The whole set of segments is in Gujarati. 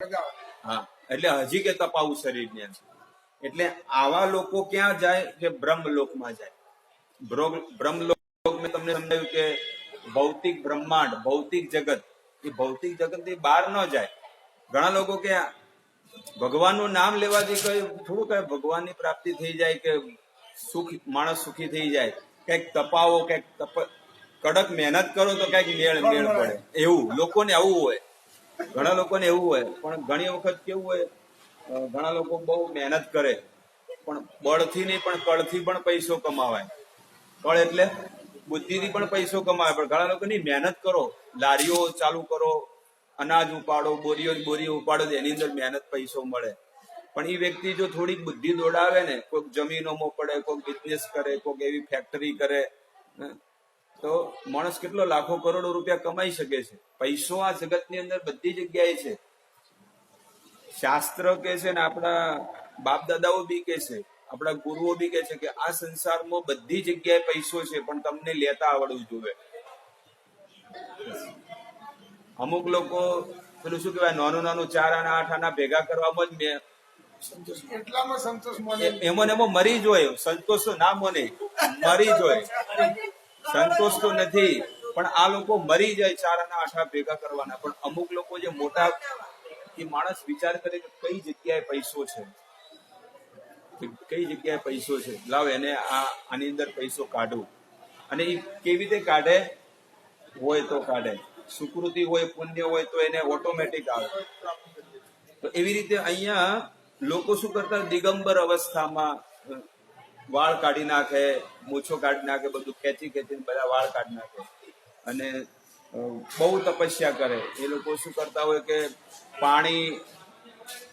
હા, એટલે હજી કે તપાવું શરીરની અંદર. એટલે આવા લોકો ક્યાં જાય કે બ્રહ્મલોકમાં જાય. બ્રહ્મલોક મેં તમને સમજાવ્યું કે ભૌતિક બ્રહ્માંડ, ભૌતિક જગત, એ ભૌતિક જગત થી બહાર ન જાય. ઘણા લોકો કે ભગવાનનું નામ લેવાથી કઈ થોડું કઈ ભગવાનની પ્રાપ્તિ થઈ જાય કે સુખ માણસ સુખી થઈ જાય, કઈક તપાવો, કઈક કડક મહેનત કરો તો કઈક મેળ પડે, એવું લોકોને આવું હોય. ઘણા લોકોને એવું હોય. પણ ઘણી વખત કેવું હોય, ઘણા લોકો બહુ મહેનત કરે પણ બળથી નહીં પણ કળથી પણ પૈસો કમાવાય. કળ એટલે બુદ્ધિથી પણ પૈસો કમાવાય. પણ ઘણા લોકો ની મહેનત કરો, લારીઓ ચાલુ કરો, અનાજ ઉપાડો, બોરીઓ ઉપાડો, એની અંદર મહેનત પૈસો મળે. પણ એ વ્યક્તિ જો થોડીક બુદ્ધિ દોડાવે ને, કોઈક જમીનોમાં પડે, કોઈક બિઝનેસ કરે, કોઈક એવી ફેક્ટરી કરે, તો માણસ કેટલો લાખો કરોડો રૂપિયા કમાઈ શકે છે. પૈસો આ જગતની અંદર બધી જગ્યાએ છે. શાસ્ત્ર કે છે ને, આપણા બાપ દાદાઓ બી કે છે, આપણા ગુરુઓ બી કે છે કે આ સંસારમાં બધી જગ્યાએ પૈસો છે, પણ તમને લેતા આવડવું જોઈએ. અમુક લોકો પેલું શું કહેવાય, નાનું 4 આના 8 આના ભેગા કરવામાં જ એમાં મરી જ હોય. સંતોષ તો ના મને મરી જ હોય, સંતોષ તો નથી. પણ આ લોકો મરી જાય 4 આના 8 ભેગા કરવાના. પણ અમુક લોકો જે મોટા, એ માણસ વિચાર કરે કે કઈ જગ્યાએ પૈસો છે, કઈ જગ્યાએ પૈસો છે, લાવ એને આની અંદર પૈસો કાઢવું. અને એ કેવી રીતે કાઢે હોય તો કાઢે. સુકૃતિ હોય, પુણ્ય હોય તો એને ઓટોમેટિક આવે. તો એવી રીતે અહીંયા લોકો શું કરતા, દિગંબર અવસ્થામાં વાળ કાઢી નાખે, મૂછો કાઢી નાખે, બધું ખેંચીને બધા વાળ કાઢી નાખે. અને બહુ તપસ્યા કરે. એ લોકો શું કરતા હોય કે પાણી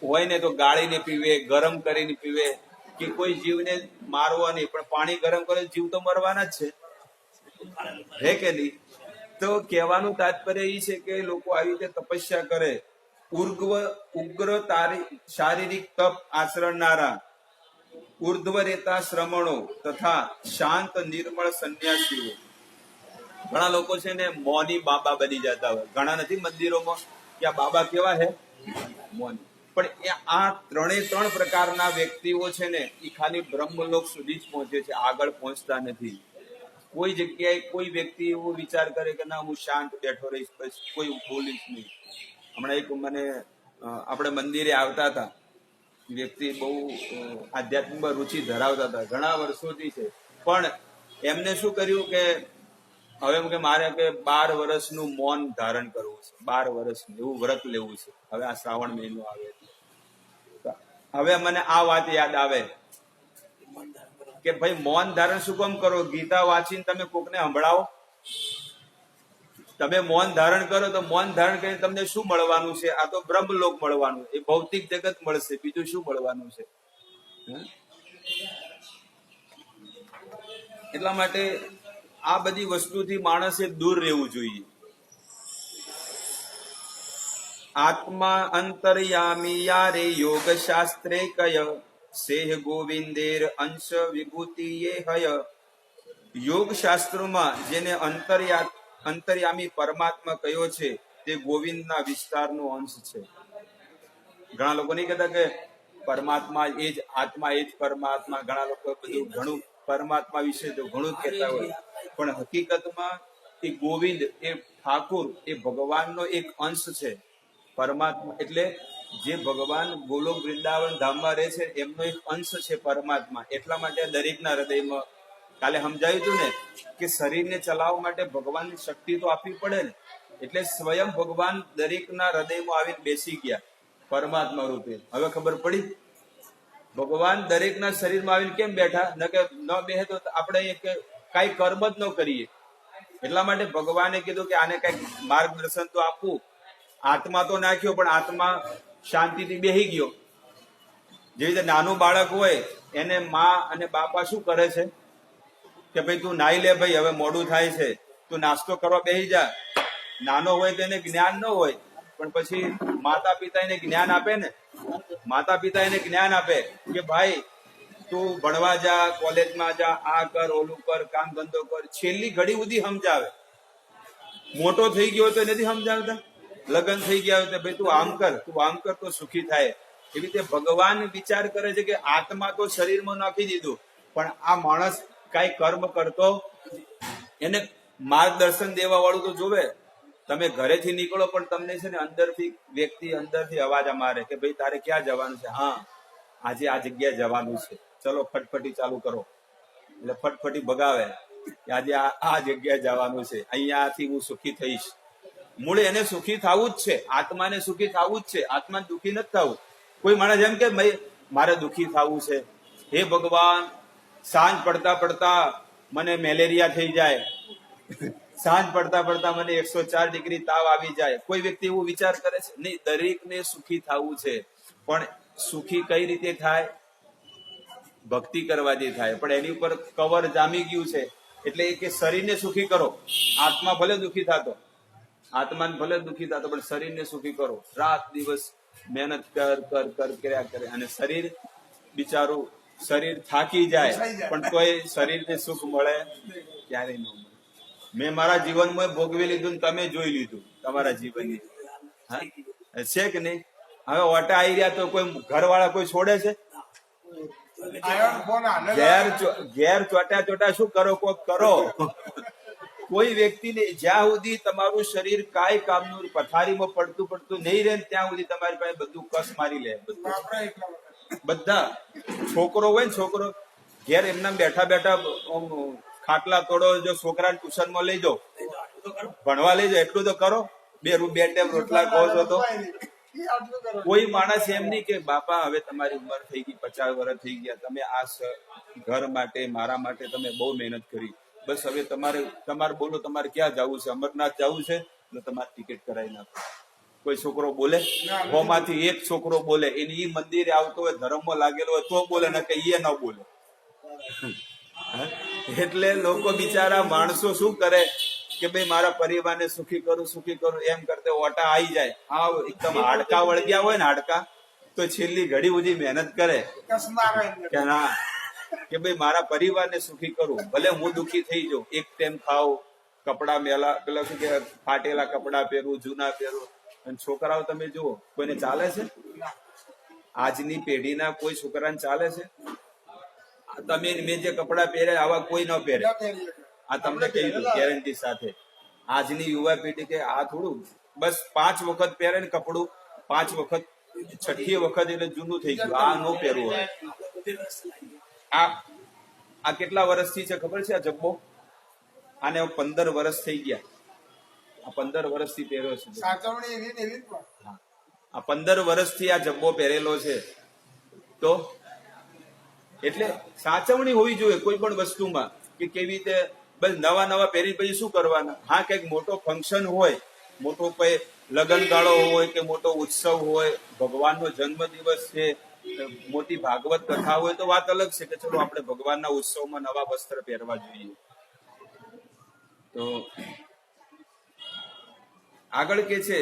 હોય ને તો ગાળીને પીવે, ગરમ કરીને પીવે. કે કોઈ જીવને મારવા નહીં, પણ પાણી ગરમ કરે જીવ તો મરવાના જ છે, હે કે નહીં? તો કહેવાનું તાત્પર્ય એ છે કે લોકો આવી રીતે તપસ્યા કરે. ઉગ્ર શારીરિક તપ આચરનારા, ઉર્ધ્વ રેતા શ્રમણો તથા શાંત નિર્મળ સંન્યાસીઓ. ઘણા લોકો છે ને મૌની બાબા બની જતા હોય. ઘણા નથી મંદિરોમાં કે આ બાબા કેવા છે, મૌની. પણ આ 3 પ્રકારના વ્યક્તિઓ છે ને, એ ખાલી બ્રહ્મલોક સુધી જ પહોંચે છે, આગળ પહોંચતા નથી. કોઈ જગ્યાએ કોઈ વ્યક્તિ એવો વિચાર કરે કે ના હું શાંત બેઠો રહીશ, બસ કોઈ બોલીશ નહીં. હમણાં એક મને આપણે મંદિરે આવતા હતા વ્યક્તિ, બહુ આધ્યાત્મિકમાં રુચિ ધરાવતા હતા, ઘણા વર્ષોથી છે. પણ એમને શું કર્યું કે હવે એમ કે મારે કે 12 વર્ષનું મૌન ધારણ કરવું છે, 12 વર્ષનું એવું વ્રત લેવું છે. હવે આ શ્રાવણ મહિનો આવે, હવે મને આ વાત યાદ આવે કે ભાઈ મૌન ધારણ શું કામ કરો? ગીતા વાંચીને તમે કોકને સંભળાવો. તમે મૌન ધારણ કરો તો મૌન ધારણ કરીને તમને શું મળવાનું છે? આ તો બ્રહ્મલોક મળવાનું, એ ભૌતિક જગત મળશે, બીજું શું મળવાનું છે? એટલા માટે આ બધી વસ્તુથી માણસે દૂર રહેવું જોઈએ. આત્મા અંતર્યામી યારે યોગ શાસ્ત્રે કય સેહ ગોવિંદેર અંશ વિભૂતિ હય. યોગ શાસ્ત્રોમાં જેને અંતર્યામી પરમાત્મા કયો છે, તે ગોવિંદના વિસ્તારનો અંશ છે. ઘણા લોકો નહીં કહેતા કે પરમાત્મા એ જ આત્મા, એ જ પરમાત્મા. ઘણા લોકો બધું ઘણું પરમાત્મા વિશે તો ઘણું કહેતા હોય, પણ હકીકતમાં એ ગોવિંદ, એ ઠાકુર, એ ભગવાનનો એક અંશ છે. પરમાત્મા એટલે જે ભગવાન ગોલોક વૃંદાવન ધામમાં રહે છે, એમનો એક અંશ છે પરમાત્મા. એટલા માટે દરેકના હૃદયમાં, કાલે સમજાયું હતું ને કે શરીરને ચલાવવા માટે ભગવાનની શક્તિ તો આપવી પડે ને, એટલે સ્વયં ભગવાન દરેકના હૃદયમાં આવીને બેસી ગયા પરમાત્મા રૂપે. હવે ખબર પડી, ભગવાન દરેકના શરીરમાં આવીને કેમ બેઠા? ન બેહે તો આપણે કઈ કર્મ જ ન કરીએ. એટલા માટે ભગવાને કીધું કે આને કઈક માર્ગદર્શન તો આપવું. આત્મા તો નાખ્યો, પણ આત્મા શાંતિથી બેહી ગયો. જેવી રીતે નાનું બાળક હોય, એને મા અને બાપા શું કરે છે કે ભાઈ તું નાઈ લે, ભાઈ હવે મોડું થાય છે, તું નાસ્તો કરવા બેસી જા. નાનો હોય તો એને જ્ઞાન ન હોય, પણ પછી માતા પિતા એને જ્ઞાન આપે ને. માતા પિતા એને જ્ઞાન આપે કે ભાઈ તું ભણવા જા, કોલેજમાં જા, આ કર, ઓલું કર, કામ ધંધો કર. છેલ્લી ઘડી સુધી સમજાવે. મોટો થઈ ગયો તો નથી સમજાવતા. લગ્ન થઈ ગયા હોય તો ભાઈ તું આમ કર તો સુખી થાય. એવી રીતે ભગવાન વિચાર કરે છે કે આત્મા તો શરીરમાં નાખી દીધું, પણ આ માણસ કઈ કર્મ કરતો, એને માર્ગદર્શન દેવા વાળું તો જોવે. તમે ઘરેથી નીકળો પણ તમને છે ને અંદરથી વ્યક્તિ અંદરથી અવાજ મારે કે ભાઈ તારે ક્યાં જવાનું છે? હા, આજે આ જગ્યાએ જવાનું છે, ચલો ફટફટી ચાલુ કરો. એટલે ફટફટી ભગાવે કે આજે આ જગ્યાએ જવાનું છે, અહીંયાથી હું સુખી થઈશ. મૂળે એને સુખી થવું જ છે, આત્માને સુખી થવું જ છે, આત્માને દુઃખી નથી થવું. કોઈ માણસ એમ કે મારે દુઃખી થવું છે, હે ભગવાન સાંજ પડતા પડતા મને મેલેરિયા થઈ જાય, સાંજ પડતા પડતા મને 104 ડિગ્રી તાવ આવી જાય. કોઈ વ્યક્તિ એવો વિચાર કરે છે? નહીં, દરેકને સુખી થવું છે, પણ સુખી કઈ રીતે થાય? ભક્તિ કરવાથી થાય. પણ એની ઉપર કવર જામી ગયું છે, એટલે કે શરીરને સુખી કરો. આત્મા ભલે દુઃખી થતો, આત્માને ભલે દુઃખી થતો, પણ શરીરને સુખી કરો. રાત દિવસ મહેનત કર્યા કરે, અને શરીર બિચારું શરીર થાકી જાય, પણ તોય શરીરને સુખ મળે ક્યારેય ન મળે. મેં મારા જીવનમાં ભોગવી લીધું, તમે જોઈ લીધું તમારા જીવનની, છે કે નહીં? હવે ઓટા આવી રહ્યા તો કોઈ ઘરવાળા કોઈ છોડે છે? ઘેર ચોટા શું કરો? કોક કરો. કોઈ વ્યક્તિને જ્યાં સુધી તમારું શરીર કાંઈ કામનું પથારીમાં પડતું નહીં રહે ત્યાં સુધી તમારી પાસે બધું કસ મારી લે. બધા છોકરો હોય ને, છોકરો ઘેર એમના બેઠા ખાટલા તોડો, જો છોકરાને ટ્યુશનમાં લઈ જાઓ, ભણવા લઈ જાઓ, એટલું તો કરો. બે ટાઈમ રોટલા કહો છો તો કોઈ માણસ એમ નહીં કે બાપા હવે તમારી ઉંમર થઈ ગઈ, 50 વર્ષ થઈ ગયા, તમે આ ઘર માટે મારા માટે તમે બહુ મહેનત કરી, બસ હવે તમારે બોલો તમારે ક્યાં જવું છે? અમરનાથ જવું છે એટલે તમારે ટિકિટ કરાવી નાખો. કોઈ છોકરો બોલે? માંથી એક છોકરો બોલે. એની મંદિરે આવતો હોય, ધર્મમાં લાગેલો હોય તો બોલે, ને કે એ ન બોલે. એટલે લોકો બિચારા માણસો શું કરે કે ભાઈ મારા પરિવારને સુખી કરું એમ કરતા ઓટા આવી જાય. આ એકદમ હાડકા વળગ્યા હોય ને, હાડકા તો છેલ્લી ઘડી સુધી મહેનત કરે કે ના, કે ભાઈ મારા પરિવારને સુખી કરું, ભલે હું દુઃખી થઈ જાઉં, એક ટાઈમ ખાવ, કપડા મેલા પેલા શું કે ફાટેલા કપડા પહેરું, જૂના પહેરું. અને છોકરાઓ તમે જુઓ, કોઈને ચાલે છે? આજની પેઢીના કોઈ છોકરાને ચાલે છે? તમે મેં જે કપડા પહેર્યા આવા કોઈ ન પહેરે. આ તમને કહી દઉં ગેરંટી સાથે. આજની યુવા પેઢી કે આ થોડું, બસ 5 વખત પહેરે ને કપડું, 5 વખત, 6ઠી વખત એટલે જૂનું થઈ ગયું, આ ન પહેરવું હોય. આ કેટલા વર્ષથી છે ખબર છે? આ જબ્બો આને 15 વર્ષ થઈ ગયા. આ 15 વર્ષથી પહેર્યો છે. આ 15 વર્ષથી આ જબ્બો પહેરેલો છે. તો એટલે સાચવણી હોવી જોઈએ કોઈ પણ વસ્તુમાં, કે કેવી રીતે બસ નવા પહેરી પછી શું કરવાના? હા, કઈક મોટો ફંક્શન હોય, મોટો કોઈ લગ્નગાળો હોય કે મોટો ઉત્સવ હોય, ભગવાનનો જન્મદિવસ છે, મોટી ભાગવત કથા હોય તો વાત અલગ છે કે ચલો આપણે ભગવાનના ઉત્સવમાં નવા વસ્ત્ર પહેરવા જોઈએ. તો આગળ કે છે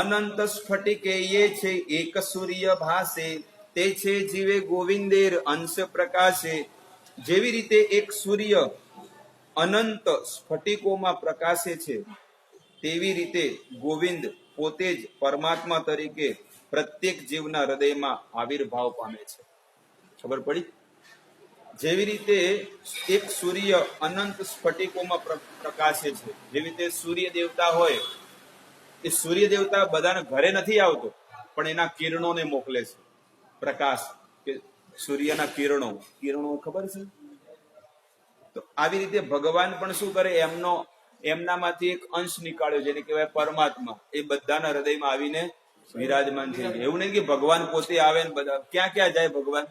અનંત સ્ફટિકે એ છે એક સૂર્ય ભાસે, તે છે જીવે ગોવિંદેર અંશ પ્રકાશે. જેવી રીતે એક સૂર્ય અનંત સ્ફટિકોમાં પ્રકાશે છે, તેવી રીતે ગોવિંદ પોતે જ પરમાત્મા તરીકે પ્રત્યેક જીવના હૃદયમાં આવિર્ભાવ પામે છે. ખબર પડી? જેવી રીતે એક સૂર્ય અનંત સ્ફટિકોમાં પ્રકાશે છે, જેવી રીતે સૂર્ય દેવતા હોય, એ સૂર્ય દેવતા બધાના ઘરે નથી આવતો, પણ એના કિરણોને મોકલે છે. પ્રકાશ કે સૂર્યના કિરણો ખબર છે? તો આવી રીતે ભગવાન પણ શું કરે, એમનામાંથી એક અંશ નીકાળ્યો જેને કહેવાય પરમાત્મા, એ બધાના હૃદયમાં આવીને વિરાજમાન થઈ જાય. એવું નહીં કે ભગવાન પોતે આવે ને બધા ક્યાં જાય ભગવાન.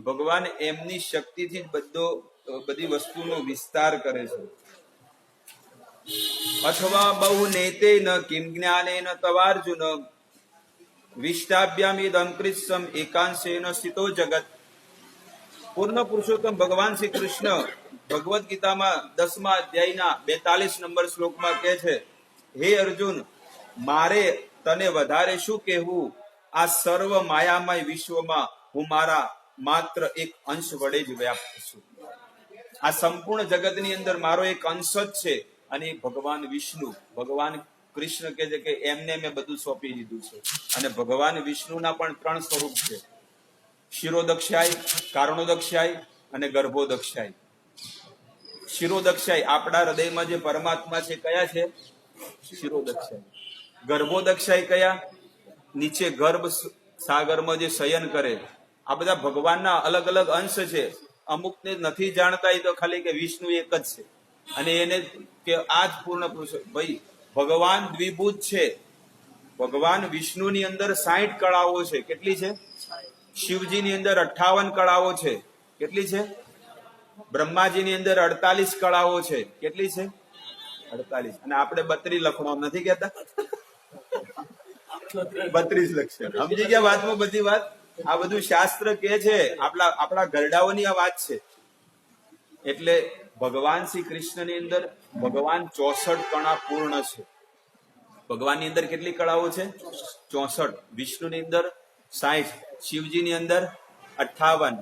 ભગવાન એમની શક્તિથી જ બધી વસ્તુનો વિસ્તાર કરે છે. અથવા બહુ નેતે ન કિમ જ્ઞાને ન તવાર્જુન વિષ્ટાભ્યામ ઇદમ કૃત્સમ એકાંશેન સ્થિતો જગત. પૂર્ણ પુરુષોત્તમ ભગવાન શ્રી કૃષ્ણ ભગવદ્ ગીતામાં 10મા અધ્યાયના 42 નંબર શ્લોકમાં કહે છે, હે અર્જુન, મારે તને વધારે શું કહેવું? આ સર્વ માયામય વિશ્વમાં હું મારા માત્ર એક અંશ વડે જ વ્યાપ્ત છું. આ સંપૂર્ણ જગતની અંદર મારો એક અંશ જ છે, અને ભગવાન વિષ્ણુ, ભગવાન કૃષ્ણ કહે છે કે એમને મેં બધું સોંપી દીધું છે. અને ભગવાન વિષ્ણુના પણ 3 સ્વરૂપ છે: શિરોદક્ષાય, કારણોદક્ષાય અને ગર્ભોદક્ષાય. શિરોદક્ષાય આપણા હૃદયમાં જે પરમાત્મા છે કયા છે? શિરોદક્ષાય. ગર્ભોદક્ષાય કયા? નીચે ગર્ભ સાગરમાં જે શયન કરે. આ બધા ભગવાનના અલગ અલગ અંશ છે. અમુકને નથી જાણતા એ તો ખાલી કે વિષ્ણુ એક જ છે અને એને કે આ જ પૂર્ણ પુરુષ. ભાઈ, ભગવાન દ્વિભૂત છે. ભગવાન વિષ્ણુની અંદર 60 કળાઓ છે. કેટલી છે? શિવજીની અંદર 58 કળાઓ છે. કેટલી છે? બ્રહ્માજીની અંદર 48 કળાઓ છે. કેટલી છે? 48. અને આપણે 32 લખણો નથી કહેતા? 32 લક્ષણ. સમજી ગયા વાતમાં બધી વાત? આ બધું શાસ્ત્ર કે છે, આપણા ગરડાઓની આ વાત છે. એટલે ભગવાન શ્રી કૃષ્ણની અંદર ભગવાન 64 કળા પૂર્ણ છે. ભગવાનની અંદર કેટલી કળાઓ છે? 64. વિષ્ણુની અંદર 60, શિવજીની અંદર 58,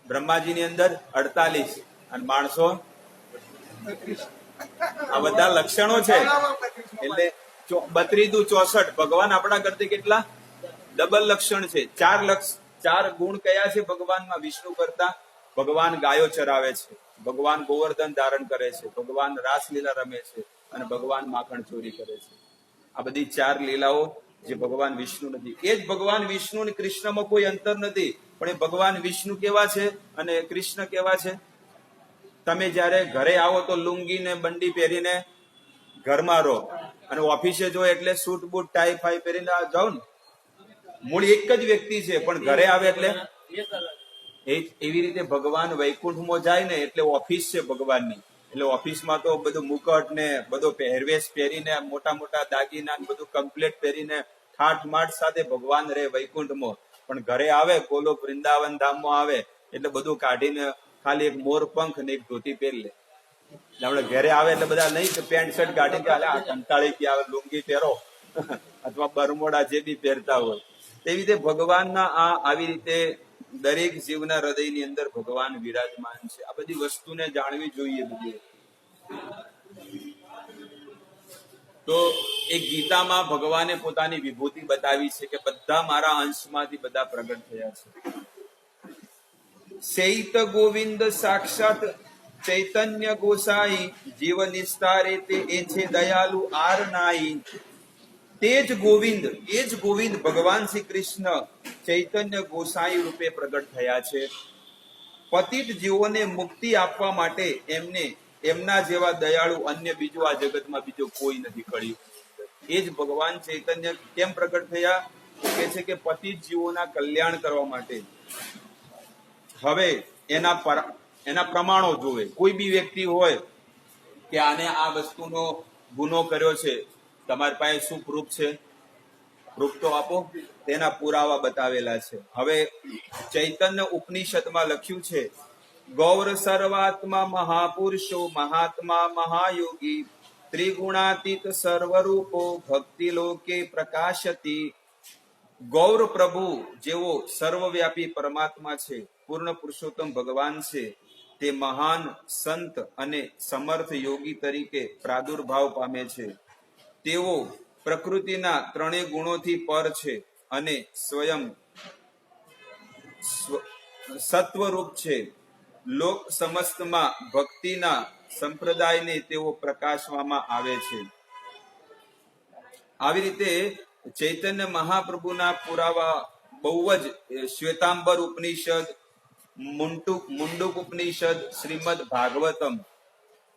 બ્રહ્માજીની અંદર 48 અને માણસો આ બધા લક્ષણો છે. એટલે 32 દુ 64. ભગવાન આપણા કરતા કેટલા ડબલ લક્ષણ છે. 4 ગુણ કયા છે ભગવાનમાં વિષ્ણુ કરતા? ભગવાન ગાયો ચરાવે છે, ભગવાન ગોવર્ધન ધારણ કરે છે, ભગવાન રાસલીલા રમે છે અને ભગવાન માખણ ચોરી કરે છે. આ બધી 4 લીલાઓ જે ભગવાન વિષ્ણુ નથી. એ જ ભગવાન વિષ્ણુ અને કૃષ્ણમાં કોઈ અંતર નથી, પણ એ ભગવાન વિષ્ણુ કેવા છે અને કૃષ્ણ કેવા છે? તમે જયારે ઘરે આવો તો લુંગી ને બંડી પહેરીને ઘરમાં રહો અને ઓફિસે જો એટલે સૂટ બૂટ ટાઈ ફાઈ પહેરીને જાઓ ને. મૂળ એક જ વ્યક્તિ છે, પણ ઘરે આવે એટલે એવી રીતે ભગવાન વૈકુંઠમાં જાય ને એટલે ઓફિસ છે ભગવાનની. એટલે ઓફિસમાં તો બધું મુકટ ને બધો પહેરવેશ પહેરીને મોટા મોટા દાગીના બધું કમ્પ્લીટ પહેરીને ઠાઠ માઠ સાથે ભગવાન રહે વૈકુંઠમાં. પણ ઘરે આવે, ગોલોક વૃંદાવન ધામમાં આવે એટલે બધું કાઢીને ખાલી એક મોર પંખ ને એક ધોતી પહેરી લે. આપણે ઘરે આવે એટલે બધા નહીં કે પેન્ટ શર્ટ કાઢી કે આ કંટાળી કે આવે લુંગી પહેરો અથવા બરમોડા જે બી પહેરતા હોય. તેવી રીતે ભગવાનના આવી રીતે દરેક જીવના હૃદયની અંદર ભગવાન વિરાજમાન છે. આ બધી વસ્તુને જાણવી જોઈએ. તો એ ગીતામાં ભગવાને પોતાની વિભૂતિ બતાવી છે કે બધા મારા અંશમાંથી બધા પ્રગટ થયા છે. ચૈત ગોવિંદ સાક્ષાત ચૈતન્ય ગોસાઈ જીવ નિસ્તારે તે એ છે દયાલુ આર નાઈ. તે જ ગોવિંદ ભગવાન શ્રી કૃષ્ણ ચૈતન્ય ગોસાઈ રૂપે પ્રગટ થયા છે. પતિત જીવોને મુક્તિ આપવા માટે એમના જેવા દયાળુ અન્ય બીજું આ જગતમાં બીજો કોઈ નથી કર્યું. એ જ ભગવાન ચૈતન્ય કેમ પ્રગટ થયા? કે છે કે પતિત જીવોના કલ્યાણ કરવા માટે. હવે એના પ્રમાણો જોવે. કોઈ બી વ્યક્તિ હોય કે આને આ વસ્તુનો ગુનો કર્યો છે, તમારી પાસે શું પ્રૂફ છે? પ્રૂફ તો આપો. તેના પુરાવા બતાવેલા છે. હવે ચૈતન્ય ઉપનિષદમાં લખ્યું છે, ગૌર સર્વાત્મા મહાપુરુષો મહાત્મા મહાયોગી ત્રિગુણાતીત સર્વરૂપો ભક્તિ લોકે પ્રકાશતી. ગૌર પ્રભુ જેવો સર્વવ્યાપી પરમાત્મા છે, પૂર્ણ પુરુષોત્તમ ભગવાન છે, તે મહાન સંત અને સમર્થ યોગી તરીકે પ્રાદુર્ભાવ પામે છે. તેઓ પ્રકૃતિના 3 ગુણોથી પર છે અને સ્વયં સત્વરૂપ છે. લોક સમસ્તમાં ભક્તિના સંપ્રદાયને તેઓ પ્રકાશવામાં આવે છે. આવી રીતે ચૈતન્ય મહાપ્રભુના પુરાવા બહુ જ શ્વેતાંબર ઉપનિષદ, મુંડુક ઉપનિષદ, શ્રીમદ ભાગવતમ,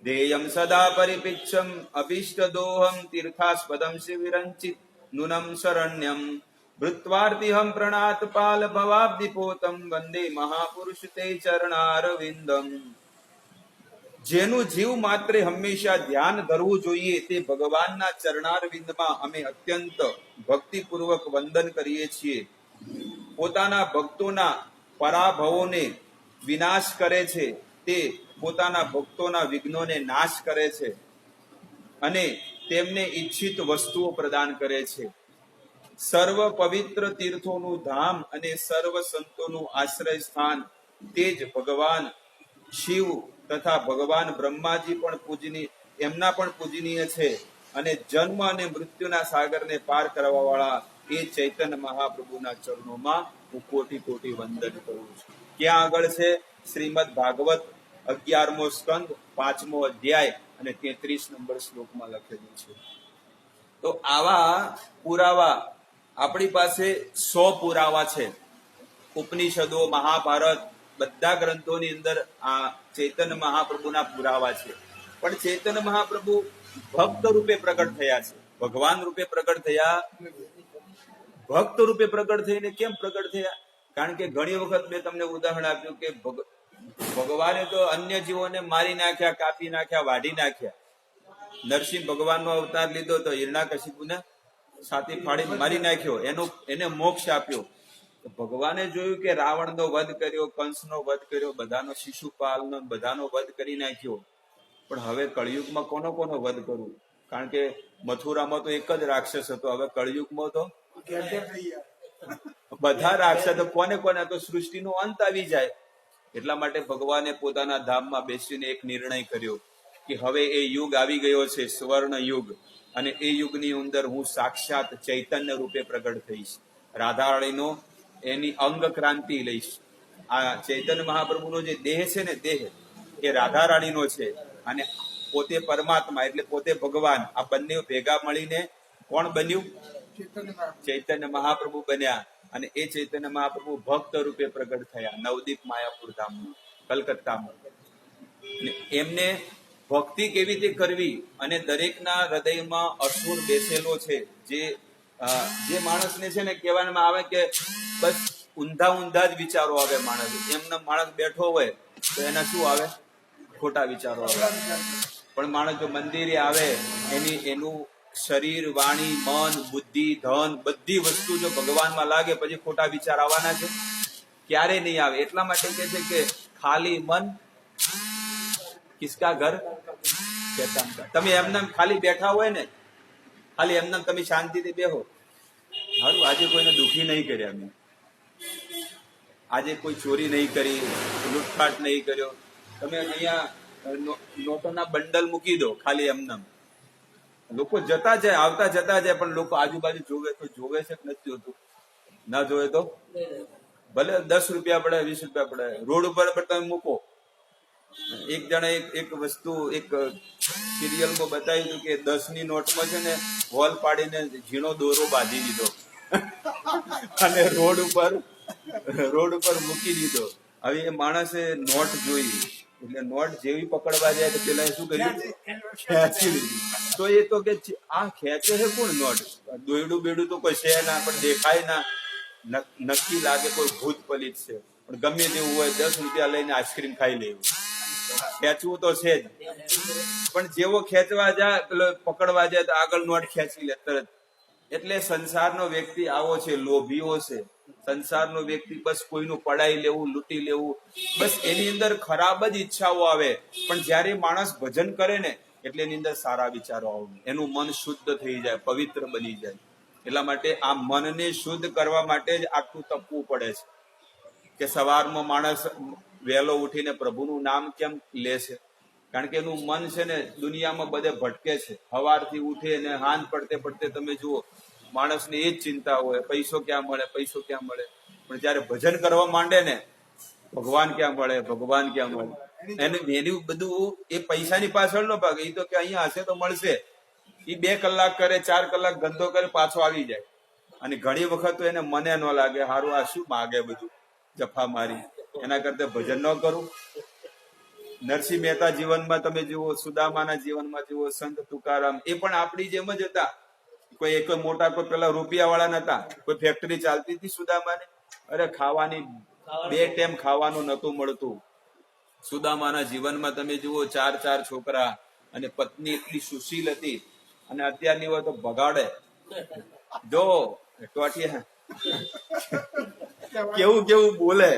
ધેયમ સદા પરિપિચ્છમ અભિષ્ટદોહમ તીર્થાસ્પદમ શિવિરંચિત નુનમ શરણ્યમ ભૃત્વાર્તિહમ પ્રણાતપાલ ભવાબ્દિપોતમ વંદે મહાપુરુષ તે ચરણારવિંદમ. જેનું જીવ માત્રે હંમેશા ધ્યાન ધરવું જોઈએ તે ભગવાનના ચરણારવિંદમાં અમે અત્યંત ભક્તિપૂર્વક વંદન કરીએ છીએ. પોતાના ભક્તોના પરાભવોને વિનાશ કરે છે, તે પોતાના ભક્તોના વિઘ્નોને નાશ કરે છે અને તેમને ઈચ્છિત વસ્તુઓ પ્રદાન કરે છે. સર્વ પવિત્ર તીર્થોનું ધામ અને સર્વ સંતોનું આશ્રય સ્થાન તે જ ભગવાન શિવ તથા ભગવાન બ્રહ્માજી પણ પૂજનીય છે. અને જન્મ અને મૃત્યુના સાગરને પાર કરવા વાળા એ ચૈતન્ય મહાપ્રભુના ચરણોમાં હું કોટી કોટી વંદન કરું છું. ક્યાં આગળ છે? શ્રીમદ ભાગવત 11મો સ્કંદ 5મો અધ્યાય અને 33 નંબર શ્લોકમાં લખેલું છે. તો આવા પુરાવા આપણી પાસે 100 પુરાવા છે. ઉપનિષદો, મહાભારત, બધા ગ્રંથોની અંદર આ ચૈતન્ય મહાપ્રભુના પુરાવા છે. પણ ચૈતન્ય મહાપ્રભુ ભક્ત રૂપે પ્રગટ થયા છે, ભગવાન રૂપે પ્રગટ થયા. ભક્ત રૂપે પ્રગટ થઈને કેમ પ્રગટ થયા? કારણ કે ઘણી વખત મેં તમને ઉદાહરણ આપ્યું કે ભગવાને તો અન્ય જીવોને મારી નાખ્યા, કાપી નાખ્યા, વાઢી નાખ્યા. નરસિંહ ભગવાનનો અવતાર લીધો તો હિરણ્યકશિપુને છાતી ફાડી મારી નાખ્યો, એને મોક્ષ આપ્યો. ભગવાને જોયું કે રાવણનો વધ કર્યો, કંસનો વધ કર્યો, બધાનો શિશુપાલનો બધાનો વધ કરી નાખ્યો. પણ હવે કળિયુગમાં કોનો કોનો વધ કરવું? કારણ કે મથુરામાં તો એક જ રાક્ષસ હતો, હવે કળિયુગમાં તો બધા રાક્ષસો, કોને કોને? તો સૃષ્ટિનો અંત આવી જાય. એટલા માટે ભગવાને પોતાના ધામમાં બેસીને એક નિર્ણય કર્યો કે હવે એ યુગ આવી ગયો છે, સ્વર્ણ યુગ, અને એ યુગની અંદર હું સાક્ષાત ચૈતન્ય રૂપે પ્રગટ થઈશ. રાધારાણીનો એની અંગ ક્રાંતિ લઈશ. આ ચૈતન્ય મહાપ્રભુનો જે દેહ છે ને, દેહ એ રાધારાણીનો છે, અને પોતે પરમાત્મા એટલે પોતે ભગવાન. આ બંને ભેગા મળીને કોણ બન્યું? ચૈતન્ય મહાપ્રભુ બન્યા. અને એ ચૈતન્ય મહાપ્રભુ ભક્ત રૂપે પ્રગટ થયા નવદીપ માયાપુર ધામમાં, કલકત્તામાં. એમને ભક્તિ કેવી રીતે કરવી, અને દરેકના હૃદયમાં અસુર બેસેલો છે. જે માણસને છે ને કહેવામાં આવે કે બસ ઊંધા જ વિચારો આવે. માણસ બેઠો હોય તો એના શું આવે? ખોટા વિચારો આવે. પણ માણસ જો મંદિરે આવે, એનું શરીર, વાણી, મન, બુદ્ધિ, ધન, બધી વસ્તુ જો ભગવાનમાં લાગે, પછી ખોટા વિચાર આવવાના છે? ક્યારે નહીં આવે. એટલા માટે કે છે કે ખાલી મન કિસકા ઘર શૈતાન કા. તમે એમને ખાલી બેઠા હોય ને, ખાલી એમને તમે શાંતિથી બેહો, હારું આજે કોઈને દુખી નહીં કર્યા, મેં આજે કોઈ ચોરી નહીં કરી, લૂંટફાટ નહીં કર્યો. તમે અહીંયા નોટોના બંડલ મૂકી દો ખાલી એમને, લોકો જતા જાય, આવતા જતા જાય, પણ લોકો આજુબાજુ જોવે તો જોવે છે કે નથી જોતું? ના જોવે તો ભલે 10 રૂપિયા પડે, 20 રૂપિયા પડે, રોડ ઉપર તમે મૂકો. એક જણા એક વસ્તુ એક સિરિયલમાં બતાવ્યું હતું કે 10ની નોટમાં છે ને હોલ પાડીને ઝીણો દોરો બાંધી દીધો અને રોડ ઉપર મૂકી દીધો. હવે એ માણસે નોટ જોઈ, એટલે નોટ જેવી પકડવા જાય તો પેલા શું કર્યું? ખેંચી લીધી. તો એ તો કે આ ખેંચે છે કોણ નોટ? દોયડું બેડું તો કોઈ છે ના, પણ દેખાય ના, નક્કી લાગે કોઈ ભૂત પલિત છે. પણ ગમે તેવું હોય 10 રૂપિયા લઈને આઈસ્ક્રીમ ખાઈ લેવું, ખેંચવું તો છે જ. પણ જેવો ખેંચવા જાય, પેલો પકડવા જાય તો આગળ નોટ ખેંચી લે તરત. એટલે સંસારનો વ્યક્તિ આવો છે, લોભીઓ છે. સંસારનો વ્યક્તિ બસ કોઈનું પડાઈ લેવું, લૂંટી લેવું, બસ એની અંદર ખરાબ જ ઈચ્છાઓ આવે. પણ જયારે માણસ ભજન કરે ને, એટલે એની અંદર સારા વિચારો આવે, એનું મન શુદ્ધ થઈ જાય, પવિત્ર બની જાય. એટલા માટે આ મનને શુદ્ધ કરવા માટે જ આટલું તપવું પડે છે. કે સવારમાં માણસ વહેલો ઉઠીને પ્રભુનું નામ કેમ લે છે? કારણ કે એનું મન છે ને દુનિયામાં બધે ભટકે છે. સવારથી ઉઠે ને હાંજ પડતે તમે જુઓ, માણસને એ જ ચિંતા હોય, પૈસો ક્યાં મળે, પૈસો ક્યાં મળે. પણ જયારે ભજન કરવા માંડે ને, ભગવાન ક્યાં મળે, ભગવાન ક્યાં મળે, એનું બધું એ પૈસાની પાછળ નો ભાગે. એ તો કે અહીંયા હશે તો મળશે. એ 2 કલાક કરે, 4 કલાક ધંધો કરે, પાછો આવી જાય. અને ઘણી વખત તો એને મને ન લાગે, હારું આ શું માગે બધું જફા મારી, એના કરતા ભજન ન કરું. નરસિંહ મહેતા જીવનમાં તમે જુઓ, સુદામાના જીવનમાં જુઓ, સંત તુકારામ એ પણ આપણી જેમ જ હતા. કોઈ એક મોટા, કોઈ પેલા રૂપિયા વાળા નતા, કોઈ ફેક્ટરી ચાલતી હતી સુદામાને. અરે ખાવાની 2 ટાઈમ ખાવાનું નતું મળતું. સુદામાના જીવનમાં તમે જુઓ 4 છોકરા, અને પત્ની એટલી સુશીલ હતી. અને અત્યારની હોય તો ભગાડે, જો ટોટિયા કેવું બોલે.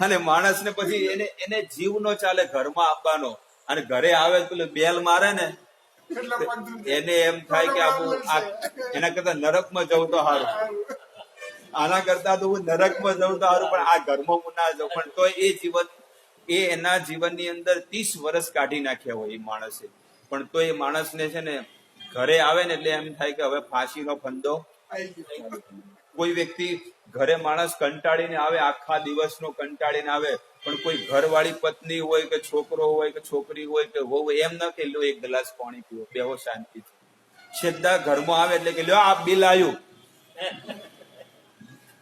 અને માણસને પછી એને જીવ નો ચાલે ઘરમાં આપવાનો. અને ઘરે આવે પેલું બેલ મારે ને, એને એમ થાય કે એના કરતા નરકમાં જવું તો સારું, આના કરતા તો હું નરકમાં જવું તો સારું, પણ આ ઘરમાં હું ના જાઉં. પણ તો એ એના જીવનની અંદર 30 વર્ષ કાઢી નાખ્યા હોય એ માણસે. પણ તો એ માણસને છે ને ઘરે આવે ને એટલે એમ થાય કે હવે ફાંસીનો ફંદો. કોઈ વ્યક્તિ ઘરે માણસ કંટાળીને આવે, આખા દિવસનો કંટાળીને આવે, પણ કોઈ ઘરવાળી પત્ની હોય કે છોકરો હોય કે છોકરી હોય કે વહુ એમ ન કે લો એક ગ્લાસ પાણી પીવો, બેહો શાંતિથી. સીધા ઘરમાં આવે એટલે કે લ્યો આ બિલ આવ્યું,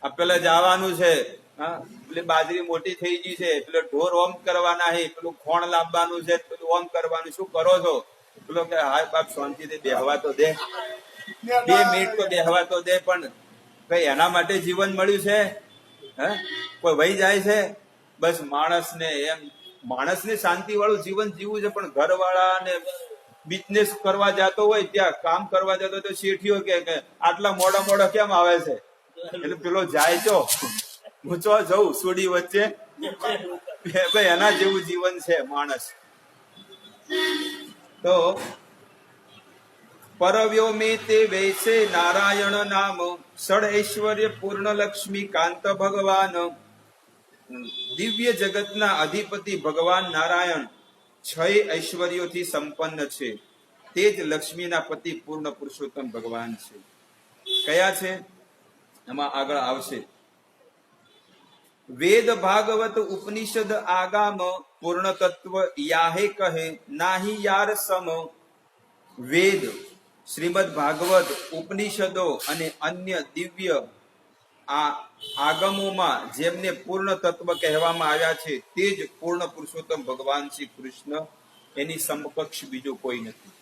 આ પેલા જવાનું છે, હા એટલે બાજરી મોટી થઈ ગઈ છે, પેલો ઢોર ઓમ કરવાના છે, પેલું ખોણ લાવવાનું છે, પેલું ઓમ કરવાનું, શું કરો છો? પેલો કે હા બાપ શાંતિથી બેહવા તો દે, 2 મિનિટ તો બેહવા તો દે. પણ કઈ એના માટે જીવન મળ્યું છે? હે કોઈ વહી જાય છે? બસ માણસને એમ, માણસને શાંતિ વાળું જીવન જીવવું છે, પણ ઘરવાળાને બિઝનેસ કરવા જતો હોય, ત્યાં કામ કરવા જતો હોય તો શેઠીઓ કે આટલા મોડા મોડા કેમ આવે છે? એટલે પેલો જાય તો હું ચો જઉં સુડી વચ્ચે, એના જેવું જીવન છે માણસ. તો પરવ્યોમે તે વૈસે નારાયણ નામ, ષડ ઐશ્વર્ય પૂર્ણ લક્ષ્મી કાંત ભગવાન. દિવ્ય જગતના અધિપતિ ભગવાન નારાયણ 6 ઐશ્વર્યોથી સંપન્ન છે. તે જ લક્ષ્મીના પતિ પૂર્ણ પુરુષોત્તમ ભગવાન છે. કયા છે એમાં આગળ આવશે. વેદ ભાગવત ઉપનિષદ આગામ, પૂર્ણ તત્વ યાહે કહે નાહી યાર સમ. વેદ, શ્રીમદ ભાગવત, ઉપનિષદો અને અન્ય દિવ્ય આગમોમાં જેમને પૂર્ણ તત્વ કહેવામાં આવ્યા છે, તે જ પૂર્ણ પુરુષોત્તમ ભગવાન શ્રી કૃષ્ણ. એની સમકક્ષ બીજું કોઈ નથી.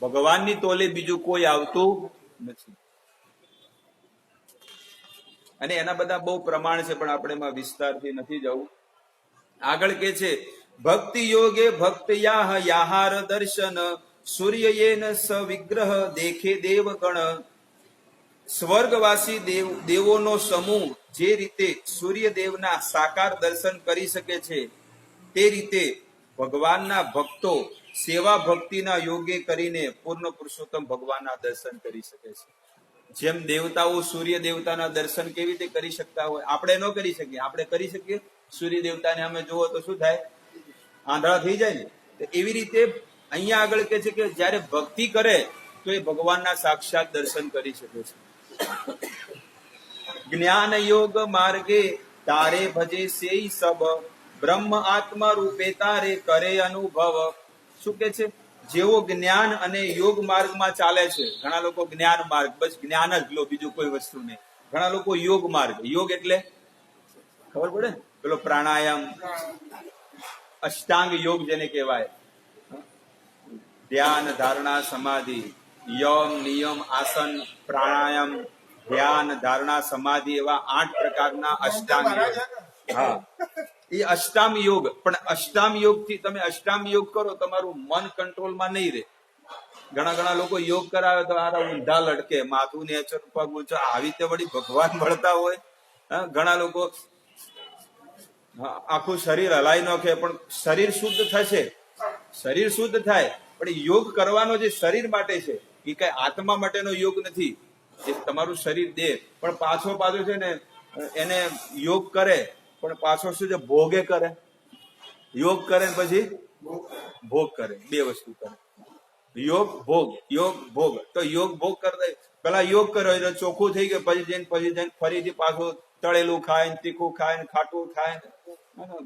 ભગવાનની તોલે બીજું કોઈ આવતું નથી. અને એના બધા બહુ પ્રમાણ છે, પણ આપણે એમાં વિસ્તારથી નથી જવું. આગળ કે છે ભક્તિ યોગે ભક્તયાહ યાહાર દર્શન, સૂર્યયેન સ વિગ્રહ દેખે દેવગણ. સ્વર્ગવાસી દેવોનો સમૂહ જે રીતે સૂર્યદેવના સાકાર દર્શન કરી શકે છે, તે રીતે ભગવાનના ભક્તો સેવા ભક્તિના યોગે કરીને પૂર્ણ પુરુષોત્તમ ભગવાનના દર્શન કરી શકે છે. જેમ દેવતાઓ સૂર્ય દેવતાના દર્શન કેવી રીતે કરી શકતા હોય, આપણે ન કરી શકીએ. આપણે કરી શકીએ? સૂર્ય દેવતાને અમે જુઓ તો શું થાય? આંધળા થઈ જાય ને. તો એવી રીતે અહીંયા આગળ કે છે કે જયારે ભક્તિ કરે તો એ ભગવાનના સાક્ષાત દર્શન કરી શકે છે. જ્ઞાન યોગ માર્ગે તારે ભજે સેઈ સબ, બ્રહ્મ આત્મા રૂપે તારે કરે અનુભવ. શું કે છે? જેવો જ્ઞાન અને યોગ માર્ગમાં ચાલે છે. ઘણા લોકો જ્ઞાન માર્ગ, બસ જ્ઞાન જ લો, બીજું કોઈ વસ્તુ નહીં. ઘણા લોકો યોગ માર્ગ. યોગ એટલે ખબર પડે ને, પેલો પ્રાણાયામ, અષ્ટાંગ યોગ જેને કહેવાય, ધ્યાન, ધારણા, સમાધિ, યમ, નિયમ, આસન, પ્રાણાયામ, ધ્યાન, ધારણા, સમાધિ, એવા 8 પ્રકારના અષ્ટાંગ યોગ. હા, એ અષ્ટાંગ યોગ. પણ અષ્ટાંગ યોગ થી તમે અષ્ટાંગ યોગ કરો, તમારું મન કંટ્રોલમાં નહીં રહે. ઘણા લોકો યોગ કરાવે તો આ ઊંધા લટકે, માથું નેચર, પગ ઊંચો, આવી રીતે વળી ભગવાન મળતા હોય. ઘણા લોકો આખું શરીર હલાઈ નાખે, પણ શરીર શુદ્ધ થશે, શરીર શુદ્ધ થાય. પણ યોગ કરવાનો જે શરીર માટે છે એ કઈ આત્મા માટેનો યોગ નથી. એ તમારું શરીર દે, પણ પાછો છે ને એને યોગ કરે, પણ પાછો શું છે? ભોગે કરે. યોગ કરે ને પછી ભોગ કરે, 2 વસ્તુ કરે. યોગ ભોગ, યોગ ભોગ. તો યોગ ભોગ કરતા પેલા યોગ કર્યો એટલે ચોખ્ખું થઈ ગયું, પછી જઈને ફરીથી પાછું તળેલું ખાય, તીખું ખાય, ખાટું ખાય,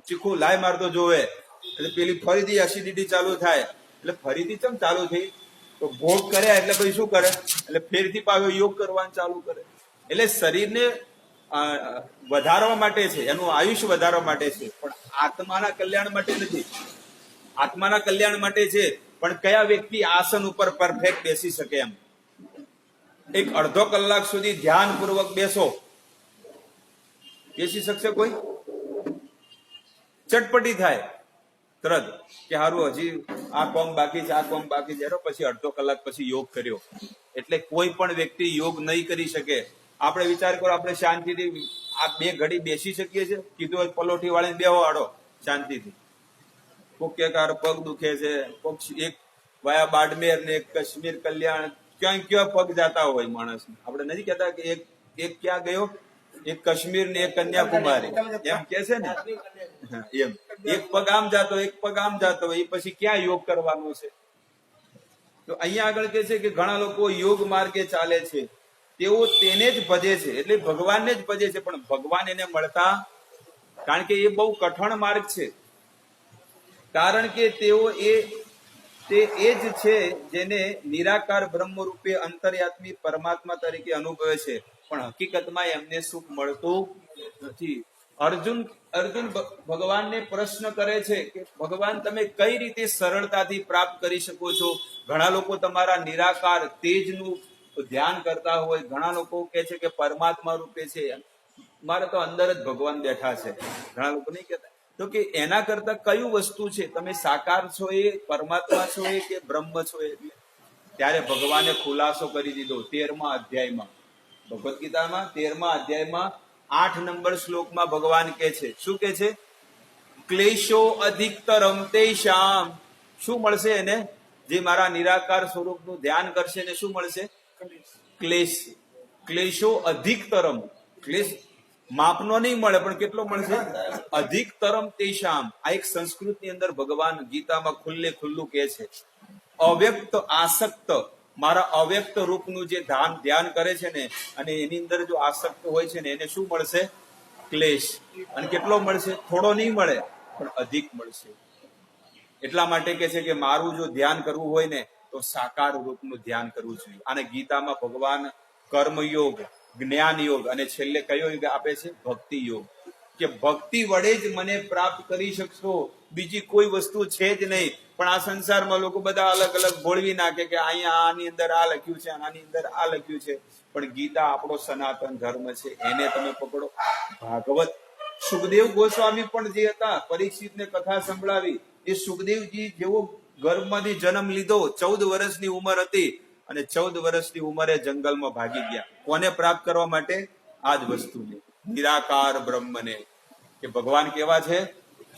ચીખું લાય મારતો જોવે, એટલે પેલી ફરીથી એસિડિટી ચાલુ થાય. એટલે ફરીથી ચમ ચાલુ થઈ? તો ભોગ કર્યા એટલે પછી શું કરે? એટલે ફેરથી પાછો યોગ કરવાનું ચાલુ કરે. એટલે શરીરને વધારવા માટે છે, એનું આયુષ્ય વધારવા માટે છે, પણ આત્માના કલ્યાણ માટે નથી. આત્માના કલ્યાણ માટે છે. પણ કયા વ્યક્તિ આસન ઉપર પરફેક્ટ બેસી શકે? એમ એક અડધો કલાક સુધી ધ્યાન પૂર્વક બેસો, બેસી શકશે કોઈ? ચટપટી થાય તરત કે હારું હજી આ કોમ બાકી છે, આ કોમ બાકી છે, પછી અડધો કલાક પછી યોગ કર્યો. એટલે કોઈ પણ વ્યક્તિ યોગ નહીં કરી શકે. આપણે વિચાર કરો, આપણે શાંતિથી આ 2 ઘડી બેસી શકીએ છીએ? કીધું પલોઠી વાળીને બેહો આડો શાંતિથી. કોક કે પગ દુખે છે, કોક એક વાયા બાડમેર ને એક કાશ્મીર કલ્યાણ, ક્યાં પગ જતા હોય માણસ. આપણે નથી કહેતા કે એક ક્યાં ગયો? એક કાશ્મીર ને એક કન્યાકુમારી, એમ કે છે ને. એમ એક પગ આમ જાતો, એક પગ આમ જાતો, એ પછી ક્યાં યોગ કરવાનો છે? તો અહીંયા આગળ કે છે કે ઘણા લોકો યોગ માર્ગે ચાલે છે, તેઓ તેને જ ભજે છે, એટલે ભગવાનને જ ભજે છે, પણ ભગવાન એને મળતા, કારણ કે એ બહુ કઠણ માર્ગ છે, કારણ કે તેઓ તે એ જ છે જેને નિરાકાર બ્રહ્મ રૂપે અંતર્યાત્મી પરમાત્મા તરીકે અનુભવે છે, પણ હકીકતમાં એમને સુખ મળતું નથી. અર્જુન ભગવાનને પ્રશ્ન કરે છે કે ભગવાન તમે કઈ રીતે સરળતાથી પ્રાપ્ત કરી શકો છો? ઘણા લોકો તમારા નિરાકાર તેજનું ધ્યાન કરતા હોય, ઘણા લોકો કે છે કે પરમાત્મા રૂપે છે, મારે તો અંદર જ ભગવાન બેઠા છે, ઘણા લોકો નહીં કહેતા. તો કે એના કરતા કયું વસ્તુ છે, તમે સાકાર છો એ, પરમાત્મા છો એ, કે બ્રહ્મ છો એ? ત્યારે ભગવાને ખુલાસો કરી દીધો 13મા અધ્યાયમાં, ભગવદ્ ગીતામાં 13મા અધ્યાયમાં 8 નંબર શ્લોકમાં ભગવાન કે છે, શું કે છે? ક્લેશો અધિકતરમ તેષામ. શું મળશે એને? જે મારા નિરાકાર સ્વરૂપનું ધ્યાન કરશે ને શું મળશે? ક્લેશ. ક્લેશો અધિકતરમ. ક્લેશ માપનો નહીં મળે, પણ કેટલો મળશે? અધિકતરમ તેષામ. આ એક સંસ્કૃતની અંદર ભગવાન ગીતામાં ખુલ્લે ખુલ્લું કે છે, અવ્યક્ત આસક્ત, મારા અવ્યક્ત રૂપનું જે ધ્યાન કરે છે ને, અને એની અંદર જો આસક્ત હોય છે ને, એને શું મળશે? ક્લેશ. અને કેટલો મળશે? થોડો નહીં મળે, પણ અધિક મળશે. એટલા માટે કે છે કે મારું જો ધ્યાન કરવું હોય ને, તો સાકાર રૂપનું ધ્યાન કરવું જોઈએ. અને ગીતામાં ભગવાન કર્મયોગ, જ્ઞાન યોગ અને છેલ્લે કયો યોગ આપે છે? ભક્તિ યોગ. કે ભક્તિ વડે જ મને પ્રાપ્ત કરી શકશો, બીજી કોઈ વસ્તુ છે જ નહીં. પણ આ સંસારમાં લોકો બધા અલગ અલગ ભોળવી નાખે કે અહીંયા આની અંદર આ લખ્યું છે, આની અંદર આ લખ્યું છે. પણ ગીતા આપણો સનાતન ધર્મ છે, એને તમે પકડો. ભાગવત, સુખદેવ ગોસ્વામી પણ જે હતા, પરીક્ષિતને કથા સંભળાવી, એ સુખદેવજી જેવો ગર્ભમાંથી જન્મ લીધો, 14 વર્ષની ઉંમર હતી, અને 14 વર્ષની ઉંમરે જંગલમાં ભાગી ગયા. કોને પ્રાપ્ત કરવા માટે? આ જ વસ્તુને, નિરાકાર બ્રહ્મને. કે ભગવાન કેવા છે?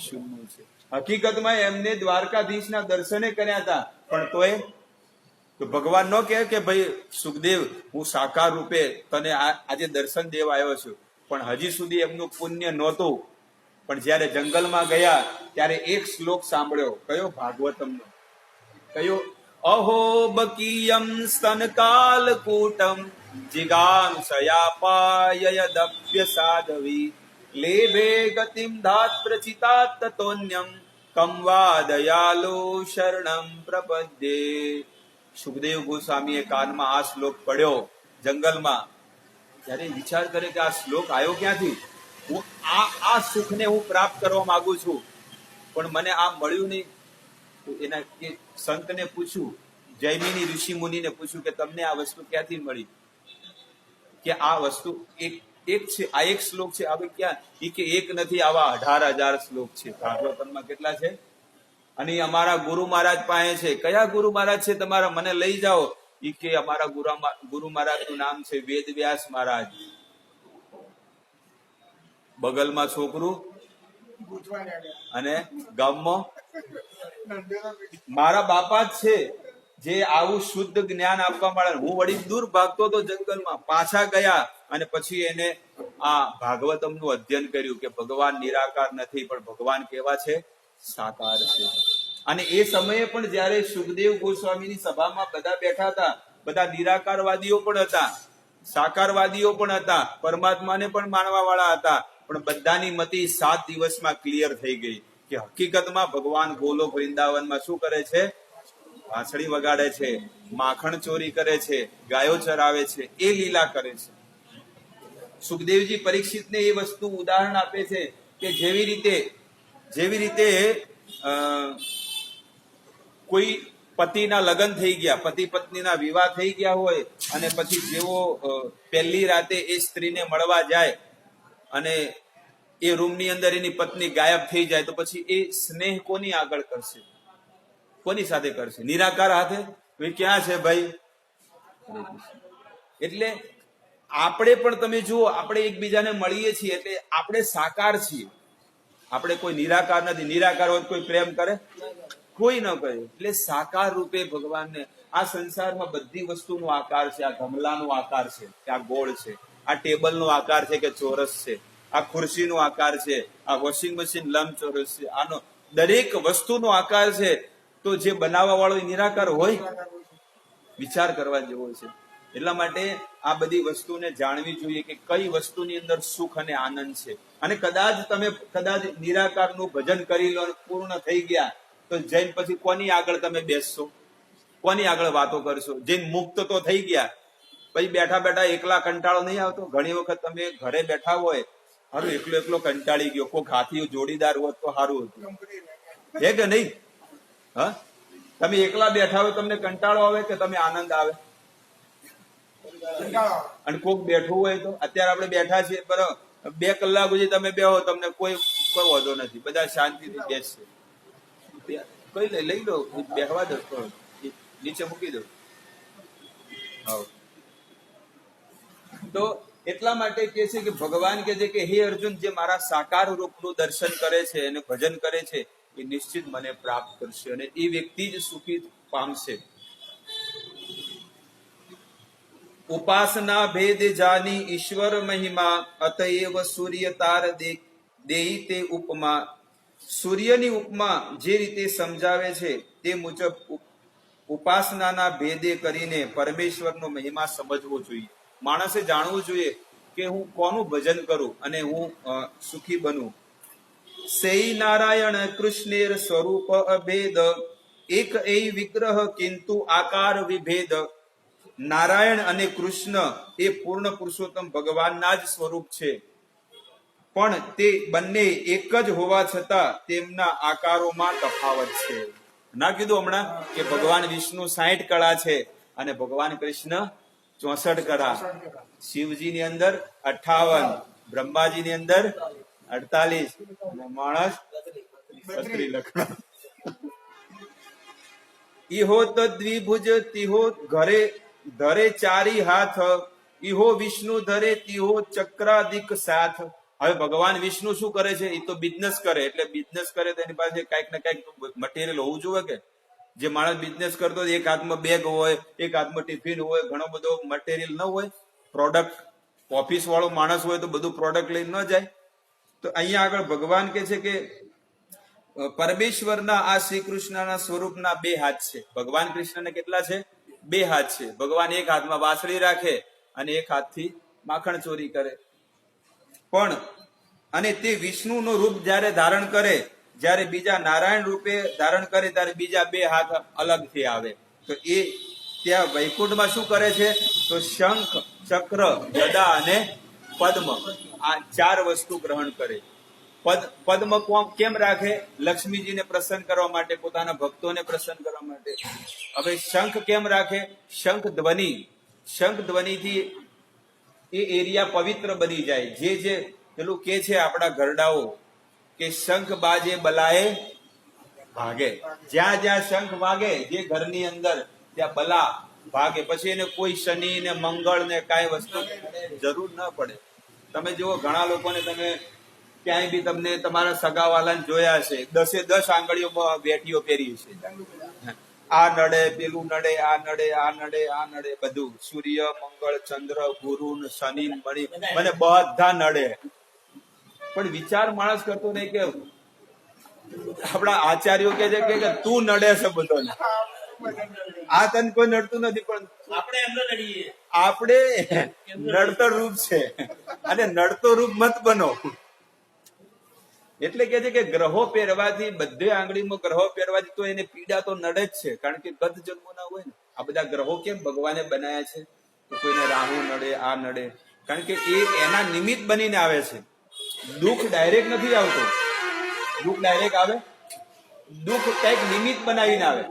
શૂન્ય છે. હકીકતમાં એમને દ્વારકાધીશના દર્શને કર્યા હતા, પણ તોય તો ભગવાન ન કહે કે ભાઈ સુખદેવ, હું સાકાર રૂપે તને આજે દર્શન દેવા આવ્યો છું, પણ હજી સુધી એમનું પુણ્ય નહોતું. પણ જયારે જંગલમાં ગયા ત્યારે એક શ્લોક સાંભળ્યો. કયો? ભાગવતમનો. કયો? અહો બકીયમ સ્તનકાલકૂટમ જિગાંસયાપાયદપ્ય સાધવી લેભે ગતિમ ધાત પ્રચિતાત તતોન્યમ કમ વા દયાલો શરણમ પ્રપદ્યે. સુખદેવ ગોસ્વામીએ કાનમાં આ શ્લોક પડ્યો જંગલમાં. ત્યારે વિચાર કરે કે આ શ્લોક આવ્યો ક્યાંથી? હું આ સુખને હું પ્રાપ્ત કરવા માંગુ છું, પણ મને આ મળ્યું નહીં. તો એના સંતને પૂછ્યું, જૈમિની ઋષિ મુનિને પૂછ્યું કે તમને આ વસ્તુ ક્યાંથી મળી? કે આ વસ્તુ એક છે, આ એક શ્લોક છે. હવે ક્યાં? કે એક નથી, આવા 18,000 શ્લોક છે. ભાગવતમાં કેટલા છે? અને અમારા ગુરુ મહારાજ પાસે છે. કયા ગુરુ મહારાજ છે તમારા? મને લઈ જાઓ. કે અમારા ગુરુ મહારાજ નું નામ છે વેદવ્યાસ મહારાજ. બગલમાં છોકરું અને ગામમાં મારા બાપા જ છે, જે આવું શુદ્ધ જ્ઞાન આપવા મળે. હું વળી દૂર ભાગતો હતો જંગલમાં, પાછા ગયા અને પછી એને આ ભાગવતમ નું અધ્યયન કર્યું કે ભગવાન નિરાકાર નથી, પણ ભગવાન કેવા છે? સાકાર છે. અને એ સમયે પણ જયારે સુખદેવ ગોસ્વામીની સભામાં બધા બેઠા હતા, બધા નિરાકારવાદીઓ પણ હતા, સાકારવાદીઓ પણ હતા, પરમાત્માને પણ માનવા વાળા હતા, પણ બધાની મતિ 7 દિવસમાં ક્લિયર થઈ ગઈ કે હકીકતમાં ભગવાન ગોલોક વૃંદાવનમાં શું કરે છે? વાંસળી વગાડે છે, માખણ ચોરી કરે છે, ગાયો ચરાવે છે, એ લીલા કરે છે. સુખદેવજી પરીક્ષિતને એ વસ્તુ ઉદાહરણ આપે છે કે જેવી રીતે કોઈ પતિના લગ્ન થઈ ગયા, પતિ પત્નીના વિવાહ થઈ ગયા હોય, અને પછી જેવો પહેલી રાતે એ સ્ત્રીને મળવા જાય અને એ રૂમની અંદર એની પત્ની ગાયબ થઈ જાય, તો પછી એ સ્નેહ કોની આગળ કરશે? કોની સાથે કરશે? નિરાકાર હાથે. ક્યાં છે ભાઈ? એટલે આપણે પણ તમે જુઓ, આપણે એકબીજાને મળીએ છીએ એટલે આપણે સાકાર છીએ, આપણે કોઈ નિરાકાર નથી. નિરાકાર હોય કોઈ પ્રેમ કરે? કોઈ ન કરે. એટલે સાકાર રૂપે ભગવાનને આ સંસારમાં બધી વસ્તુનો આકાર છે. આ ગમલાનો આકાર છે કે આ ગોળ છે, આ ટેબલનો આકાર છે કે ચોરસ છે, આ ખુરશીનો આકાર છે, આ વોશિંગ મશીન લંબચોરસ છે. આનો દરેક વસ્તુનો આકાર છે. તો જે બનાવવા વાળો નિરાકાર હોય, વિચાર કરવા જેવો છે. એટલા માટે આ બધી વસ્તુને જાણવી જોઈએ કે કઈ વસ્તુની અંદર સુખ અને આનંદ છે. અને કદાચ નિરાકારનું ભજન કરી લો, પૂર્ણ થઈ ગયા, તો જૈન પછી કોની આગળ તમે બેસશો, કોની આગળ વાતો કરશો? જૈન મુક્ત તો થઈ ગયા, પછી બેઠા બેઠા એકલા કંટાળો નહીં આવતો? ઘણી વખત તમે ઘરે બેઠા હોય, હારું એકલો કંટાળી ગયો, કોઈ હાથી જોડીદાર હોત તો સારું હતું, હે કે નહીં? હા, તમે એકલા બેઠા હોય, તમને કંટાળો આવે કે તમે આનંદ આવે? અને કોક બેઠું હોય તો, અત્યારે આપણે બેઠા છીએ, બરાબર, 2 કલાક સુધી તમે બેહો, તમને કોઈ વાંધો નથી, બધા શાંતિથી બેસશે. કઈ લઈ લો, બેહવા દો, નીચે મૂકી દો. તો એટલા માટે કે છે કે ભગવાન કે છે કે હે અર્જુન, જે મારા સાકાર રૂપનું દર્શન કરે છે અને ભજન કરે છે, એ નિશ્ચિત મને પ્રાપ્ત કરશે અને એ વ્યક્તિ જ સુખી પામશે. ઉપાસના ભેદ જાની ઈશ્વર મહિમા, અતએવ સૂર્ય તાર દેઈ તે ઉપમા. સૂર્યની ઉપમા જે રીતે સમજાવે છે તે મુજબ ઉપાસનાના ભેદે કરીને પરમેશ્વરનો મહિમા સમજવો જોઈએ. માણસે જાણવું જોઈએ કે હું કોનું ભજન કરું અને હું સુખી બનું. સેઈ નારાયણ કૃષ્ણેર સ્વરૂપ અભેદ, એક એ વિગ્રહ કિંતુ આકાર વિભેદ. નારાયણ અને કૃષ્ણ એ પૂર્ણ પુરુષોત્તમ ભગવાનના જ સ્વરૂપ છે, પણ તે બંને એક જ હોવા છતાં તેમના આકારોમાં તફાવત છે. ના કીધું હમણાં કે ભગવાન વિષ્ણુ 60 કળા છે અને ભગવાન કૃષ્ણ 64 કળા. શિવજી ની અંદર 58, બ્રહ્માજી ની અંદર 48 અને માણસ 32 લખણા. ઈહો દ્વિભુજ તિહો ઘરે ધરે 4 હાથ, ઈહો વિષ્ણુ ધરે તિહો ચક્રાદિક સાથ. હવે ભગવાન વિષ્ણુ શું કરે છે? એ તો બિઝનેસ કરે, એટલે બિઝનેસ કરે તો એની પાસે કઈક ને કઈક મટીરિયલ હોવું જોઈએ. કે જે માણસ બિઝનેસ કરતો એક હાથમાં બેગ હોય, એક હાથમાં ટિફિન હોય, ઘણો બધો મટીરિયલ ન હોય, પ્રોડક્ટ, ઓફિસ વાળો માણસ હોય તો બધું પ્રોડક્ટ લઈને ન જાય. તો અહીંયા આગળ ભગવાન કે છે કે પરમેશ્વરના આ શ્રી કૃષ્ણના સ્વરૂપના 2 હાથ છે. ભગવાન કૃષ્ણને કેટલા છે? 2 હાથ છે. ભગવાન એક હાથમાં વાસળી રાખે અને એક હાથથી માખણ ચોરી કરે. પણ અને તે વિષ્ણુનું રૂપ જ્યારે ધારણ કરે, જ્યારે બીજા નારાયણ રૂપે ધારણ કરે, ત્યારે બીજા 2 હાથ અલગથી આવે. તો એ ત્યાં વૈકુંઠમાં શું કરે છે? તો શંખ, ચક્ર, ગદા અને પદ્મ, આ 4 વસ્તુ ગ્રહણ કરે. પદ્મ કેમ રાખે? લક્ષ્મીજીને પ્રસન્ન કરવા માટે, પોતાના ભક્તોને પ્રસન્ન કરવા માટે. હવે શંખ કેમ રાખે? શંખ ધ્વનિથી એ એરિયા પવિત્ર બની જાય. જે પેલું કે છે આપણા ઘરડાઓ કે શંખ બાજે બલાએ ભાગે. જ્યાં જ્યાં શંખ વાગે જે ઘરની અંદર, ત્યાં બલા ભાગે. પછી એને કોઈ શનિ ને મંગળ ને કાંઈ વસ્તુ જરૂર ન પડે. તમે જુઓ, ઘણા લોકોને તમે ક્યાંય બી તમને તમારા સગાવાલાને જોયા છે, 10 આંગળીઓમાં વેઠીઓ પહેરી છે. આ નડે, પેલું નડે, આ નડે, આ નડે, આ નડે, બધું. સૂર્ય, મંગળ, ચંદ્ર, ગુરુ, શનિ, મણિ, મને બધા નડે. પણ વિચાર માણસ કરતો નહીં કે આપણા આચાર્યો કે છે કે તું નડે છે બધાને, આ તને કોઈ નડતું નથી, પણ આપણે નડતર રૂપ છે અને નડતો રૂપ મત બનો. એટલે કે છે કે ગ્રહો પહેરવાથી, બધે આંગળીમાં ગ્રહો પહેરવાથી તો એને પીડા તો નડે જ છે. કારણ કે ગત જન્મો ના હોય ને. આ બધા ગ્રહો કેમ ભગવાને બનાવ્યા છે? તો કોઈને રાહુ નડે, આ નડે, કારણ કે એ એના નિમિત્ત બનીને આવે છે. દુઃખ ડાયરેક્ટ નથી આવતો. દુઃખ ડાયરેક્ટ આવે? દુઃખ કઈક નિમિત્ત બનાવીને આવે.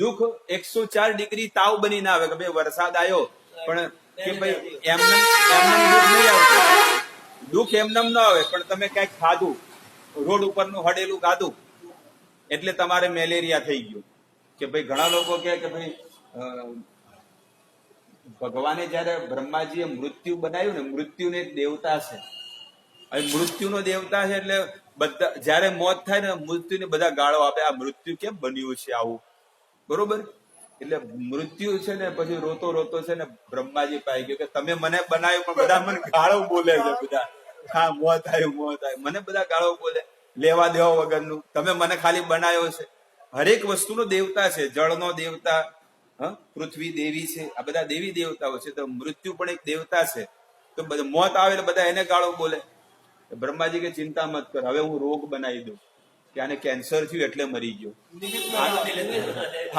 દુઃખ 104 ડિગ્રી તાવ બનીને આવે કે ભાઈ વરસાદ આવ્યો, પણ કે ભાઈ એમને દુઃખ નહીં આવતું. દુઃખ એમનેમ ન આવે, પણ તમે કઈક ખાધું, રોડ ઉપરનું હડેલું ખાધું એટલે તમારે મેલેરિયા થઈ ગયું. કે ભાઈ ઘણા લોકો કે ભાઈ ભગવાને જયારે બ્રહ્માજીએ મૃત્યુ બનાવ્યું ને, મૃત્યુને એક દેવતા છે. હવે મૃત્યુનો દેવતા છે એટલે બધા જયારે મોત થાય ને, મૃત્યુને બધા ગાળો આપે, આ મૃત્યુ કેમ બન્યું છે આવું, બરોબર? એટલે મૃત્યુ છે ને પછી રોતો રોતો છે ને બ્રહ્માજી પાસે ગયો કે તમે મને બનાવ્યું, પણ બધા મને ગાળો બોલે છે. બધા હા, મોત આવ્યું, મને બધા ગાળો બોલે, લેવા દેવા વગરનું. તમે મને ખાલી બનાવ્યો છે. હરેક વસ્તુનો દેવતા છે. જળનો દેવતા, પૃથ્વી દેવી છે, આ બધા દેવી દેવતાઓ છે. તો મૃત્યુ પણ એક દેવતા છે. તો મોત આવે એટલે બધા એને ગાળો બોલે. બ્રહ્માજી કે ચિંતા મત કર, હવે હું રોગ બનાવી દઉં કે આને કેન્સર થયું એટલે મરી ગયો,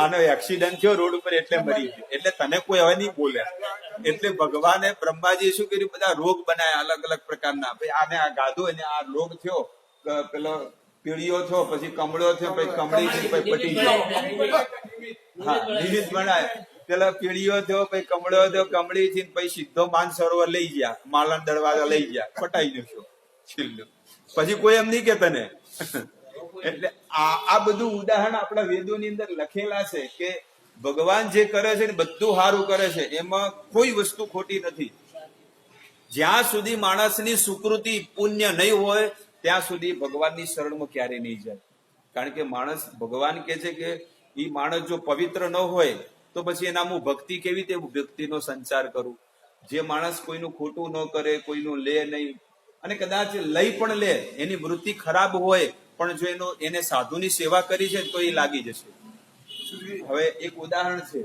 આનો એક્સિડન્ટ થયો રોડ ઉપર એટલે મરી ગયો, એટલે તને કોઈ હવે નહીં બોલે. એટલે ભગવાને બ્રહ્માજી શું કર્યું, બધા રોગ બનાયા અલગ અલગ પ્રકારના. ભાઈ આને આ ગાધું અને આ રોગ થયો, પેલો પીળીઓ થયો, પછી કમળો થયો, પછી કમળી થઈ, પછી પટી ગયો. હા, નિમિત્ત બનાય. પેલા પીળીઓ થયો, પછી કમળો થયો, કમળી થી પછી સીધો માનસરોવર લઈ ગયા, માલણ દરવાજા લઈ ગયા, પટાઈ ગયો છેલ્લું. પછી કોઈ એમ નહીં કે તને. એટલે આ બધું ઉદાહરણ આપણા વેદોની અંદર લખેલા છે કે ભગવાન જે કરે છે ને બધું સારું કરે છે, એમાં કોઈ વસ્તુ ખોટી નથી. જ્યાં સુધી માણસની સુકૃતિ પુણ્ય નહીં હોય ત્યાં સુધી ભગવાનની શરણમાં ક્યારે નહીં જાય. કારણ કે માણસ, ભગવાન કે છે કે એ માણસ જો પવિત્ર ન હોય તો પછી એના હું ભક્તિ કેવી રીતે ભક્તિનો સંચાર કરું. જે માણસ કોઈનું ખોટું ન કરે, કોઈનું લે નહીં, અને કદાચ લઈ પણ લે, એની વૃત્તિ ખરાબ હોય પણ જો એને સાધુની સેવા કરી છે તો એ લાગી જશે. હવે એક ઉદાહરણ છે,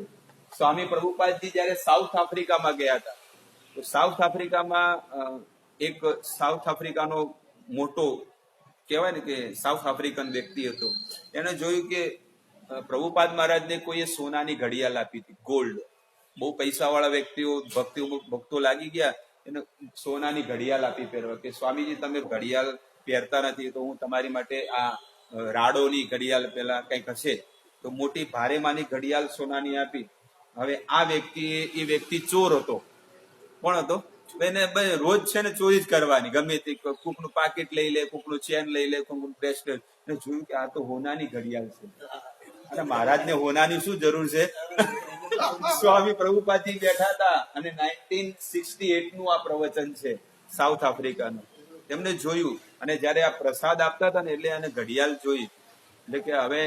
સ્વામી પ્રભુપાદજી જયારે સાઉથ આફ્રિકામાં ગયા હતા, તો સાઉથ આફ્રિકાનો મોટો કહેવાય ને કે સાઉથ આફ્રિકન વ્યક્તિ હતો. એને જોયું કે પ્રભુપાદ મહારાજને કોઈએ સોનાની ઘડિયાળ આપી હતી, ગોલ્ડ. બહુ પૈસાવાળા વ્યક્તિઓ, ભક્તો લાગી ગયા, એને સોનાની ઘડિયાળ આપી પહેરવા, કે સ્વામીજી તમે ઘડિયાળ પહેરતા નથી તો હું તમારી માટે આ રાડોની ઘડિયાળ પેલા કંઈક હશે, તો મોટી ભારેમાની ઘડિયાળ સોનાની આપી. હવે આ વ્યક્તિ ચોર હતો. કોણ હતો? એને રોજ છે ને ચોરી જ કરવાની, ગમે તે, કોકનું પાકીટ લઈ લે, કોકનું ચેન લઈ લે, કોકનું બ્રેસલેટ. જોયું કે આ તો હોનાની ઘડિયાળ છે, અને મહારાજને હોનાની શું જરૂર છે? સ્વામી પ્રભુપાદજી બેઠા હતા અને 1968 નું આ પ્રવચન છે સાઉથ આફ્રિકાનું. એમને જોયું અને જયારે આ પ્રસાદ આપતા હતા ને એટલે એને ઘડિયાળ જોઈ, એટલે કે હવે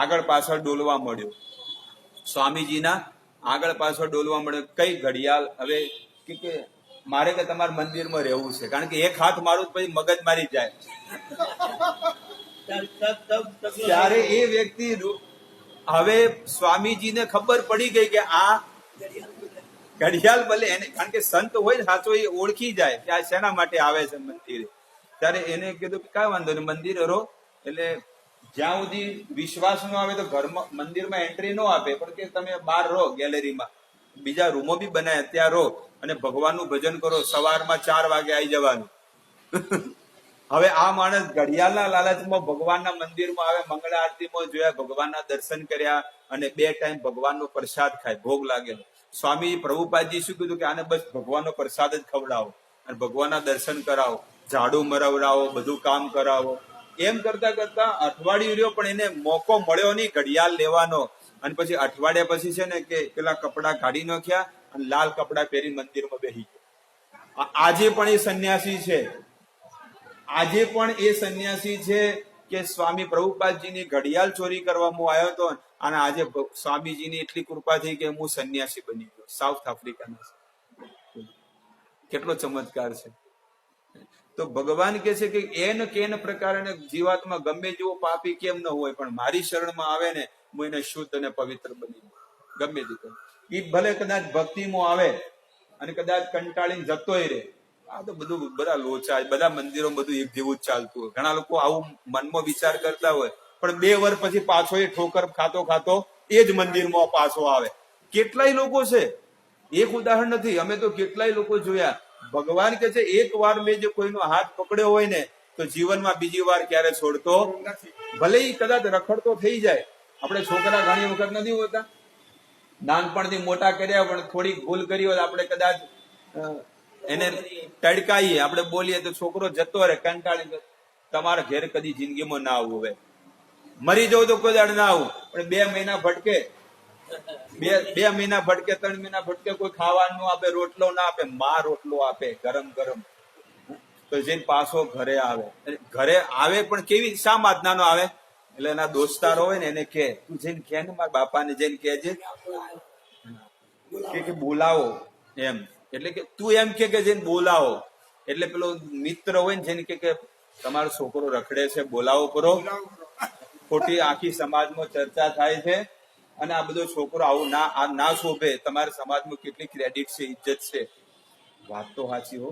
આગળ પાછળ ડોલવા મળ્યો, સ્વામીજીના આગળ પાછળ ડોલવા મળ્યો. કઈ ઘડિયાળ? હવે કે મારે કે તમારા મંદિરમાં રહેવું છે, કારણ કે એક હાથ મારું પછી મગજ મારી જાય. ત્યારે એ વ્યક્તિ, હવે સ્વામીજીને ખબર પડી ગઈ કે આ ઘડિયાળ ભલે એને, કારણ કે સંત હોય ને સાચો, એ ઓળખી જાય કે આ શેના માટે આવે છે મંદિરે. ત્યારે એને કીધું કે કાંઈ વાંધો નહીં, મંદિરે રહો. એટલે જ્યાં સુધી વિશ્વાસ ન આવે તો ઘરમાં, મંદિરમાં એન્ટ્રી ન આપે, પણ કે તમે બહાર રહો, ગેલેરીમાં બીજા રૂમો બી બનાવ્યા, ત્યાં રહો અને ભગવાનનું ભજન કરો. સવારમાં 4 વાગે આવી જવાનું. હવે આ માણસ ઘડિયાળના લાલચમાં ભગવાનના મંદિરમાં આવે, મંગળા આરતીમાં જોયા, ભગવાનના દર્શન કર્યા અને 2 ટાઈમ ભગવાનનો પ્રસાદ ખાય, ભોગ લાગેલો. સ્વામી પ્રભુપાદજી શું કીધું કે આને બસ ભગવાનનો પ્રસાદ જ ખવડાવો અને ભગવાનના દર્શન કરાવો, ઝાડુ મરવડાવો, બધું કામ કરાવો. એમ કરતા કરતા અઠવાડિયું રહ્યો, પણ એને મોકો મળ્યો નહીં ઘડિયાળ લેવાનો. અને પછી અઠવાડિયા પછી છે ને કે પેલા કપડા કાઢી નાખ્યા અને લાલ કપડા પહેરી મંદિરમાં બેસી ગયા. આજે પણ એ સંન્યાસી છે. આજે પણ એ સંન્યાસી છે કે સ્વામી પ્રભુપાદજીની ઘડિયાળ ચોરી કરવામાં આવ્યો હતો અને આજે સ્વામીજીની એટલી કૃપા થઈ કે હું સંન્યાસી બની ગયો. સાઉથ આફ્રિકાના. કેટલો ચમત્કાર છે! તો ભગવાન કે છે કે એન કેન પ્રકારે જીવાત્મા ગમે જેવો પાપી કેમ ન હોય, પણ મારી શરણમાં આવે ને હું એને શુદ્ધ અને પવિત્ર બની ગમે તે. એ ભલે કદાચ ભક્તિમાં આવે અને કદાચ કંટાળીને જતોય રહે. આ તો બધું બધા લોચા, બધા મંદિરો બધું એક જેવું જ ચાલતું હોય. ઘણા લોકો આવું મનમાં વિચાર કરતા હોય, પણ 2 વર્ષ પછી પાછો એ ઠોકર ખાતો એ જ મંદિરમાં પાછો આવે. કેટલાય લોકો છે, એક ઉદાહરણ નથી, અમે તો કેટલાય લોકો જોયા. ભગવાન કે છે એક વાર મેં જો કોઈનો હાથ પકડ્યો હોય ને તો જીવનમાં બીજી વાર ક્યારે છોડતો નથી. ભલે એ કદાચ રખડતો થઈ જાય. આપણે છોકરા ઘણી વખત નથી હોતા, નાનપણથી મોટા કર્યા પણ થોડીક ભૂલ કરી હોય આપણે કદાચ એને ટડકાઈએ, આપણે બોલીએ તો છોકરો જતો રહે કંટાળી. તમારા ઘેર કદી જિંદગીમાં ના આવું, હવે મરી જવું તો કોઈ દાડ ના આવું, પણ 2 મહિના ભટકે, 2 મહિના ભટકે, 3 મહિના ભટકે, કોઈ ખાવાનું આપે, રોટલો ના આપે, માં રોટલો આપે ગરમ ગરમ, તો જઈને પાછો ઘરે આવે. ઘરે આવે પણ કેવી, શા માદનાનો આવે? એટલે એના દોસ્તારો હોય ને એને કે તું જઈને કે ને મારા બાપાને જઈને કહેજે કે બોલાવો એમ. એટલે કે તું એમ કે જઈને બોલાવો. એટલે પેલો મિત્ર હોય ને જેને કે તમારો છોકરો રખડે છે, બોલાવો કરો. ખોટી આખી સમાજમાં ચર્ચા થાય છે અને આ બધો છોકરો આવું ના શોભે, તમારા સમાજમાં કેટલી ક્રેડિટ છે, ઇજ્જત છે. વાત તો સાચી હો.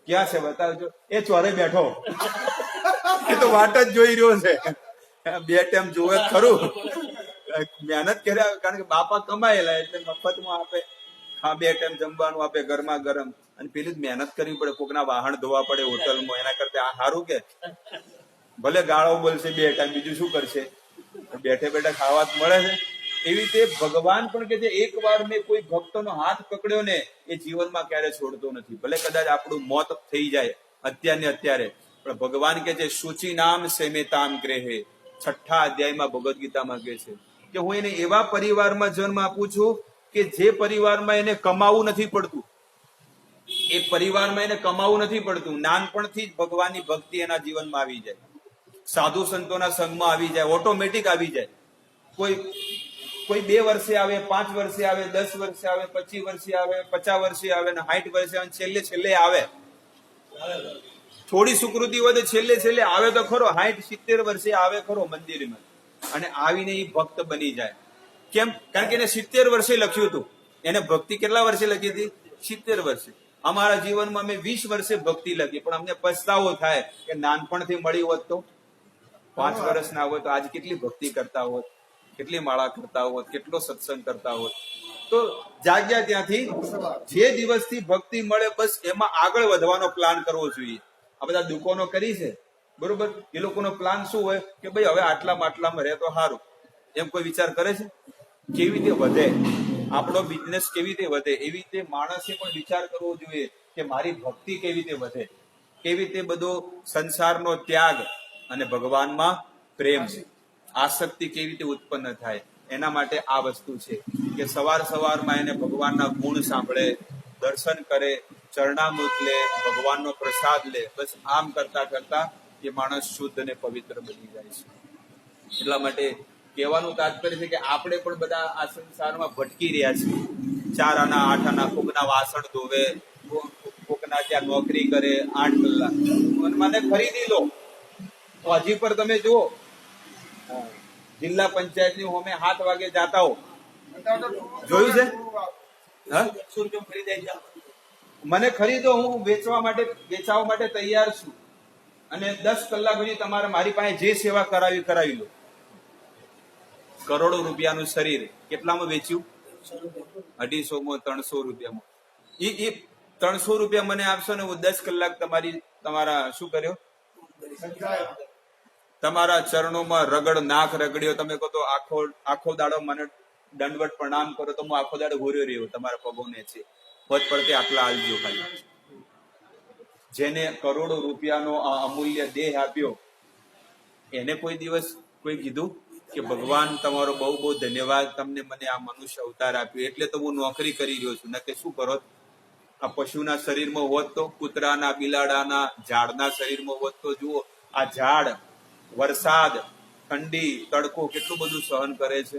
ક્યાં છે બતાવજો. એ ચોરે બેઠો, એ તો વાટ જ જોઈ રહ્યો છે. 2 ટાઈમ જોવે ખરું, મહેનત કર્યા, કારણ કે બાપા કમાયેલા એટલે મફતમાં આપે. 2 ટાઈમ જમવાનું આપે, ગરમા ગરમ. અને પેલી જ મહેનત કરવી પડે, કોકના વાહન ધોવા પડે હોટલમાં. એના કરતા આ સારું કે ભલે ગાળો બોલશે 2 ટાઈમ, બીજું શું કરશે? બેઠે બેઠા ખાવા મળે છે. એવી રીતે ભગવાન પણ કે છે, એક વાર મેં કોઈ ભક્તનો હાથ પકડ્યો ને, એ જીવનમાં ક્યારે છોડતો નથી. ભલે કદાચ આપણું મોત થઈ જાય અત્યારને અત્યારે, પણ ભગવાન કે છે શુચિ નામ સેમેતામ ગ્રેહે. 6ઠા અધ્યાયમાં ભગવદ ગીતામાં કે છે કે હું એને એવા પરિવારમાં જન્મ આપું છું કે જે પરિવારમાં એને કમાવું નથી પડતું. એ પરિવારમાં એને કમાવું નથી પડતું. નાનપણથી જ ભગવાનની ભક્તિ એના જીવનમાં આવી જાય, સાધુ સંતોના સંગમાં આવી જાય, ઓટોમેટિક આવી જાય. કોઈ 2 વર્ષે આવે, 5 વર્ષે આવે, 10 વર્ષે આવે, 25 વર્ષે આવે, 50 વર્ષે આવે, 60 વર્ષે આવે, છેલ્લે આવે. થોડી સુકૃતિ હોય તો છેલ્લે આવે તો ખરો, 60-70 વર્ષે આવે ખરો મંદિરમાં, અને આવીને એ ભક્ત બની જાય. કેમ? કારણ કે એને 70 વર્ષે લખ્યું હતું. એને ભક્તિ કેટલા વર્ષે લખી હતી? 70 વર્ષે. અમારા જીવનમાં મેં 20 વર્ષે ભક્તિ લખી, પણ અમને પછતાવો થાય કે નાનપણથી મળી હોત તો, 5 વર્ષ ના હોય તો આજે કેટલી ભક્તિ કરતા હોત, કેટલી માળા કરતા હોત, કેટલો સત્સંગ કરતા હોત. તો જાગ્યા ત્યાંથી જે દિવસથી ભક્તિ મળે બસ એમાં આગળ વધવાનો પ્લાન કરવો જોઈએ. આ બધા દુકાનો કરી છે બરોબર, એ લોકોનો પ્લાન શું હોય કે ભાઈ હવે આટલામાં રહે તો સારું, એમ કોઈ વિચાર કરે છે? કેવી રીતે વધે આપણો બિઝનેસ, કેવી રીતે વધે, એવી રીતે માણસે પણ વિચાર કરવો જોઈએ કે મારી ભક્તિ કેવી રીતે વધે, કેવી રીતે બધો સંસારનો ત્યાગ અને ભગવાનમાં પ્રેમ, આસક્તિ કેવી રીતે ઉત્પન્ન થાય. એના માટે આ વસ્તુ છે કે સવારમાં એને ભગવાનના ગુણ સાંભળે, દર્શન કરે, ચરણામૃત લે, ભગવાનનો પ્રસાદ લે. બસ આમ કરતા કરતા એ માણસ શુદ્ધ અને પવિત્ર બની જાય છે. એટલા માટે કહેવાનું તાત્પર્ય છે કે આપણે પણ બધા આ સંસારમાં ભટકી રહ્યા છીએ. 4 આના 8 આના, કોકના વાસણ ધોવે, કોકના ત્યાં નોકરી કરે 8 કલાક, મને ખરીદી લો તો હજી પર તમે જુઓ જિલ્લા પંચાયતની હોમે 7 વાગે જાતા હો, જોયું છે? મને ખરીદો, હું વેચવા માટે તૈયાર છું, અને 10 કલાક સુધી તમારે મારી પાસે જે સેવા કરાવી લો. કરોડો રૂપિયાનું શરીર કેટલામાં વેચ્યું? 250 300 રૂપિયામાં. એ 300 રૂપિયા મને આપશો ને, હું 10 કલાક તમારા શું કર્યો? તમારા ચરણોમાં નાક રગડ્યો. તમે કહો તો આખો દાડો મને દંડવટ પ્રણામ કરો, તો હું આખો દાડો ઘોર્યો રહ્યો તમારા પગોને છે. પદ પડતે આટલા આલજો ખાલી. જેને કરોડો રૂપિયાનો અમૂલ્ય દેહ આપ્યો, એને કોઈ દિવસ કોઈ કીધું કે ભગવાન તમારો બહુ બહુ ધન્યવાદ, તમને મને આ મનુષ્ય અવતાર આપ્યો એટલે તો હું નોકરી કરી રહ્યો છું, ન કે શું કરો? આ પશુના શરીરમાં હોત તો, કૂતરાના, બિલાડાના, ઝાડના શરીરમાં હોત તો જુઓ આ ઝાડ વરસાદ, ઠંડી, તડકો કેટલું બધું સહન કરે છે.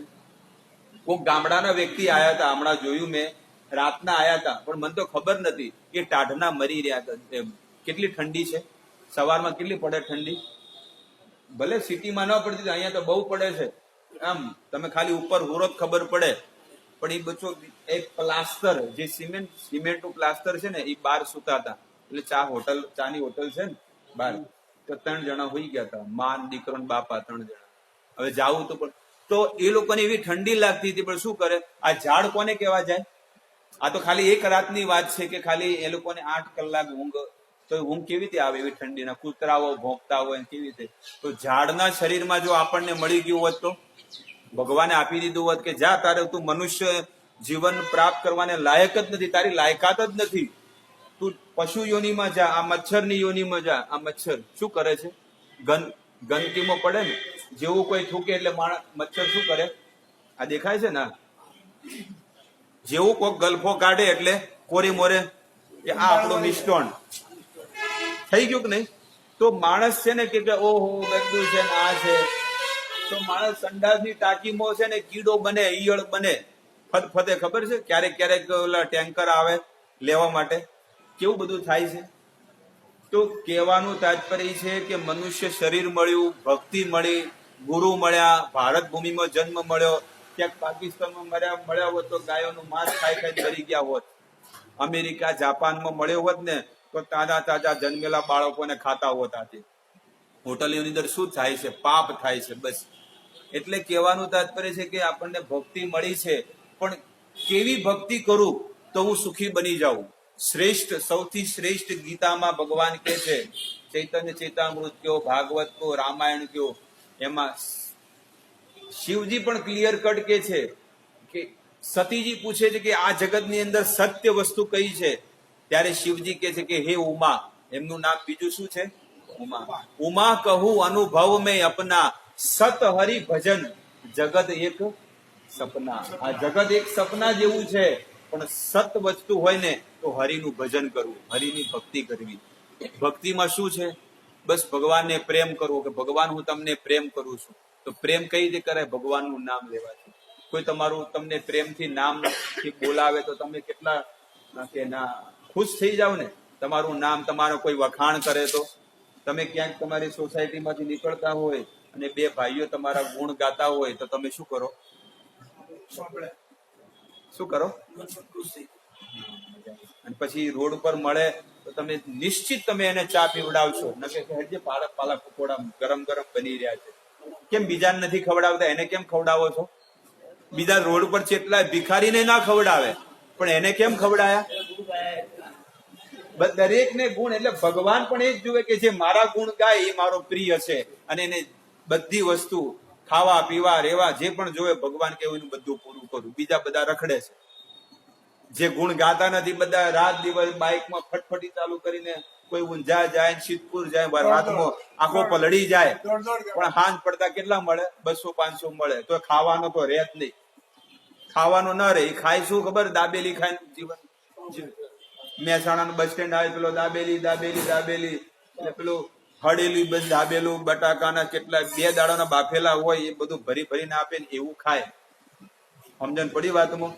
કોઈ ગામડાના વ્યક્તિ આયા હતા, હમણાં જોયું મેં, રાતના આયા હતા, પણ મને તો ખબર નથી કે ટાઢના મરી રહ્યા હતા. કેટલી ઠંડી છે, સવારમાં કેટલી પડે ઠંડી. ભલે સિટીમાં ન પડતી, અહીંયા તો બહુ પડે છે. આમ તમે ખાલી ઉપર હુરોત ખબર પડે, પણ એ બચ્ચો એક પ્લાસ્ટર, જે સિમેન્ટનું પ્લાસ્ટર છે ને, એ બહાર સુતા હતા. એટલે ચાની હોટલ છે ને બહાર, તો 3 જણા હોઈ ગયા હતા, માન, દીકરો ને બાપા, 3 જણા. હવે જાવું તો એ લોકોને એવી ઠંડી લાગતી હતી, પણ શું કરે? આ ઝાડ કોને કહેવા જાય? આ તો ખાલી એક રાતની વાત છે કે ખાલી એ લોકોને 8 કલાક ઊંઘ, તો ઊંઘ કેવી રીતે આવે એવી ઠંડીના? કૂતરાઓ ભોંકતા હોય કેવી રીતે? તો ઝાડના શરીરમાં જો આપણને મળી ગયું હોત તો, ભગવાને આપી દીધું હોત કે જા, તારે તું મનુષ્ય જીવન પ્રાપ્ત કરવાને લાયક જ નથી, તારી લાયકાત જ નથી, તું પશુ યોનિમાં જા, આ મચ્છરની યોનિમાં જા. આ મચ્છર શું કરે છે? ગંદકીમાં પડે ને, જેવું કોઈ થૂકે એટલે મચ્છર શું કરે? આ દેખાય છે ને, જેવું કોઈ ગલ્ફો કાઢે એટલે કોરી મોરે કે આ આપણો મિષ્ટોણ થઈ ગયું કે નહીં? તો માણસ છે ને કે ઓહો ગંદુ છે ને આ છે, તો માણસ સંડાસની ટાંકીમાં છે ને કીડો બને, ઈયળ બને, ફતે. ખબર છે? ક્યારેક ઓલા ટેન્કર આવે લેવા માટે, કેવું બધું થાય છે. તો કહેવાનું તાત્પર્ય છે કે મનુષ્ય શરીર મળ્યું, ભક્તિ મળી, ગુરુ મળ્યા, ભારત ભૂમિમાં જન્મ મળ્યો, ક્યાંક પાકિસ્તાનમાં મળ્યા હોત તો ગાયોનું માંસ ખાઈ ખાઈ મરી ગયા હોત. અમેરિકા જાપાનમાં મળ્યો હોત ને તો તાજા તાજા જન્મેલા બાળકોને ખાતા હોત. આજે હોટલોની અંદર શું થાય છે? પાપ થાય છે. બસ એટલે કહેવાનું તાત્પર્ય છે કે આપણને ભક્તિ મળી છે, પણ કેવી ભક્તિ કરું તો હું સુખી બની જાઉં? શ્રેષ્ઠ, સૌથી શ્રેષ્ઠ ગીતામાં ભગવાન કહે છે, ચૈતન્ય ચેતામૃત કયો, ભાગવત કયો, રામાયણ કયો, એમાં શિવજી પણ ક્લિયર કટ કે છે કે સતીજી પૂછે છે કે આ જગતની અંદર સત્ય વસ્તુ કઈ છે? ત્યારે શિવજી કહે છે કે હે ઉમા, એમનું નામ બીજું શું છે? ઉમા. ઉમા કહું અનુભવ મેં અપના, સત હરિ ભજન જગત એક સપના. આ જગત એક સપના જેવું છે, પણ સત વસ્તુ હોય ને તો હરિનું ભજન કરવું, હરિની ભક્તિ કરવી. ભક્તિમાં શું છે? બસ ભગવાનને પ્રેમ કરવો, કે ભગવાન હું તમને પ્રેમ કરું છું. તો પ્રેમ કઈ રીતે કરાય? ભગવાનનું નામ લેવાથી. કોઈ તમારું તમને પ્રેમથી નામથી બોલાવે તો તમે કેટલા કે ના ખુશ થઈ જાવ ને. તમારું નામ, તમારો કોઈ વખાણ કરે તો તમે ક્યાંક તમારી સોસાયટીમાંથી નીકળતા હોય અને બે ભાઈઓ તમારા ગુણ ગાતા હોય તો તમે શું કરો? શું કરો? અને પછી રોડ પર મળે તો તમે નિશ્ચિત તમે એને ચા પીવડાવશો, ન કે હેડજે પાલક પકોડા ગરમ ગરમ બની રહ્યા છે. કેમ બીજાને નથી ખવડાવતા? એને કેમ ખવડાવો છો? બીજા રોડ પર કેટલા ભિખારીને ના ખવડાવે, પણ એને કેમ ખવડાયા? દરેક ને ગુણ. એટલે ભગવાન પણ એ જ જુએ કે જે મારા ગુણ ગાય એ મારો પ્રિય છે, અને એને બધી વસ્તુ ખાવા પીવા રેવા જે પણ જોવે ભગવાન કેવું એનું બધું પૂરું કરું. બીજા બધા રખડે છે, જે ગુણ ગાતા નથી, બધા રાત દિવસ બાઇકમાં ફટફટી ચાલુ કરીને કોઈ ઊંઝા જાય, સિદ્ધપુર જાય, રાતમાં આખો પલળી જાય, પણ હાંજ પડતા કેટલા મળે? 200-500 મળે. તો ખાવાનો તો રહે જ નહીં. ખાવાનો ન રહે, ખાય શું ખબર? દાબેલી ખાઈને જીવન. મહેસાણાનું બસ સ્ટેન્ડ આવે, પેલો દાબેલી દાબેલી દાબેલી, એટલે પેલું હળેલું બસ દાબેલું, બટાકાના કેટલા 2 દાડાના બાફેલા હોય એ બધું ભરી ભરીને આપે ને એવું ખાય. સમજણ પડી વાતમાં?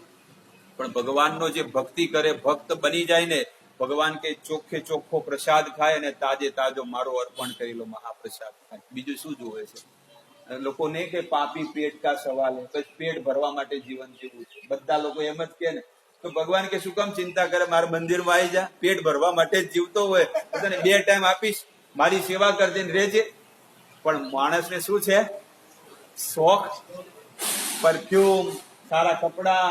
પણ ભગવાનનો જે ભક્તિ કરે, ભક્ત બની જાય ને, ભગવાન કે ચોખ્ખે ચોખ્ખો પ્રસાદ ખાય અને તાજે તાજો મારો અર્પણ કરેલો મહાપ્રસાદ ખાય. બીજું શું જોવે છે? લોકો નહીં કે પાપી પેટ કા સવાલ હે, બસ પેટ ભરવા માટે જીવન જીવવું છે. બધા લોકો એમ જ કે ને. તો ભગવાન કે શું કામ ચિંતા કરે? મારા મંદિરમાં આવી જા, પેટ ભરવા માટે જ જીવતો હોય તો તને 2 ટાઈમ આપીશ, મારી સેવા કરજે રહેજે. પણ માણસને શું છે? શોખ, પરફ્યુમ, સારા કપડા,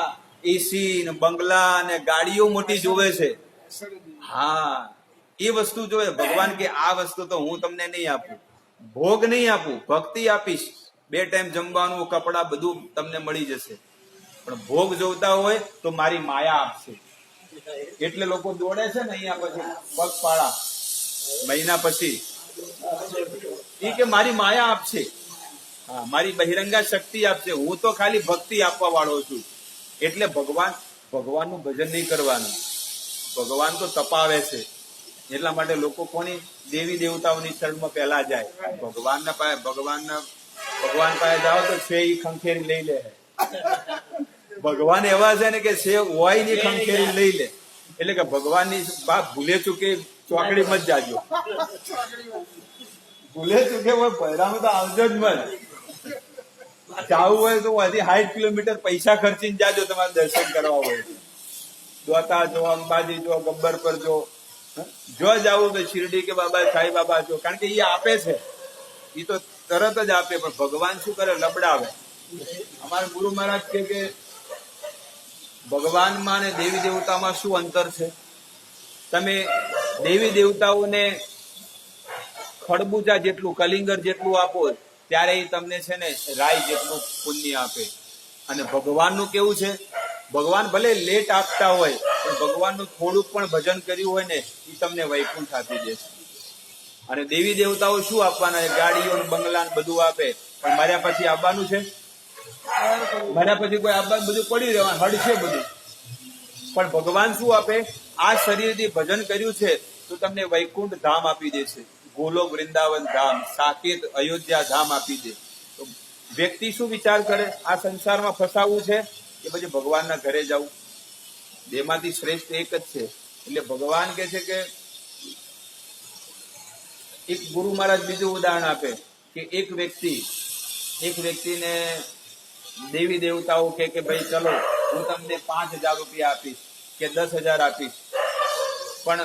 એસી ને બંગલા ને ગાડીઓ મોટી જોવે છે. હા, એ વસ્તુ જોવે. ભગવાન કે આ વસ્તુ તો હું તમને નહીં આપું, ભોગ નહીં આપું, ભક્તિ આપીશ. 2 ટાઈમ જમવાનું, કપડા બધું તમને મળી જશે. પણ ભોગ જોતા હોય તો મારી માયા આપશે. એટલે લોકો દોડે છે ને અહીંયા પછી પગપાળા મહિના પછી, એ કે મારી માયા આપશે, હા મારી બહિરંગા શક્તિ આપશે. હું તો ખાલી ભક્તિ આપવા વાળો છું. એટલે ભગવાનનું ભજન નહીં કરવાનું. ભગવાન તો તપાવે છે. એટલા માટે લોકો કોની દેવી દેવતાઓની શરણમાં પહેલા જાય. ભગવાન પાસે જાઓ તો છે એ ખંખેરી લઈ લે. ભગવાન એવા છે ને કે છે હોય ની ખંખેરી લઈ લે. એટલે કે ભગવાનની બાપ ભૂલે ચૂકે ચોકડી મત જાજો. ભૂલે ચૂકે હોય ભૈરામાં તો આવજો જ મત. જવું હોય તો 60 કિલોમીટર પૈસા ખર્ચીને જાજો તમારે દર્શન કરવા હોય. દ્વાતા જો, અંબાજી જો, ગબ્બર પર જો જવું તો શિરડી કે બાબા સાંઈ બાબા જો. કારણ કે એ આપે છે, એ તો તરત જ આપે. પણ ભગવાન શું કરે? લબડાવે. અમારા ગુરુ મહારાજ કે ભગવાનમાં ને દેવી દેવતામાં શું અંતર છે? તમે દેવી દેવતાઓને ખડબૂચા જેટલું, કલિંગર જેટલું આપો ત્યારે એ તમને છે ને રાય જેટલું પુણ્ય આપે. અને ભગવાનનું કેવું છે? ભગવાન ભલે લેટ આપતા હોય, પણ ભગવાનનું થોડુંક પણ ભજન કર્યું હોય ને એ તમને વૈકુંઠ આપી દેશે. અને દેવી દેવતાઓ શું આપવાના? ગાડીઓ, બંગલા બધું આપે. પણ માર્યા પછી આવવાનું છે? માર્યા પછી કોઈ આવવાનું બધું પડી રહેવાનું, હડ છે બધું. પણ ભગવાન શું આપે? આ શરીરથી ભજન કર્યું છે તો તમને વૈકુંઠ ધામ આપી દેશે, ગોલોક વૃંદાવન ધામ, સાકેત અયોધ્યા ધામ આપી દે. તો વ્યક્તિ શું વિચાર કરે? આ સંસારમાં ફસાવું છે કે પછી ભગવાનના ઘરે જવું? બેમાંથી શ્રેષ્ઠ એક જ છે. એટલે ભગવાન કે છે કે એક ગુરુ મહારાજ બીજું ઉદાહરણ આપે કે એક વ્યક્તિને દેવી દેવતાઓ કે ભાઈ ચલો હું તમને 5,000 રૂપિયા આપીશ કે 10,000 આપીશ, પણ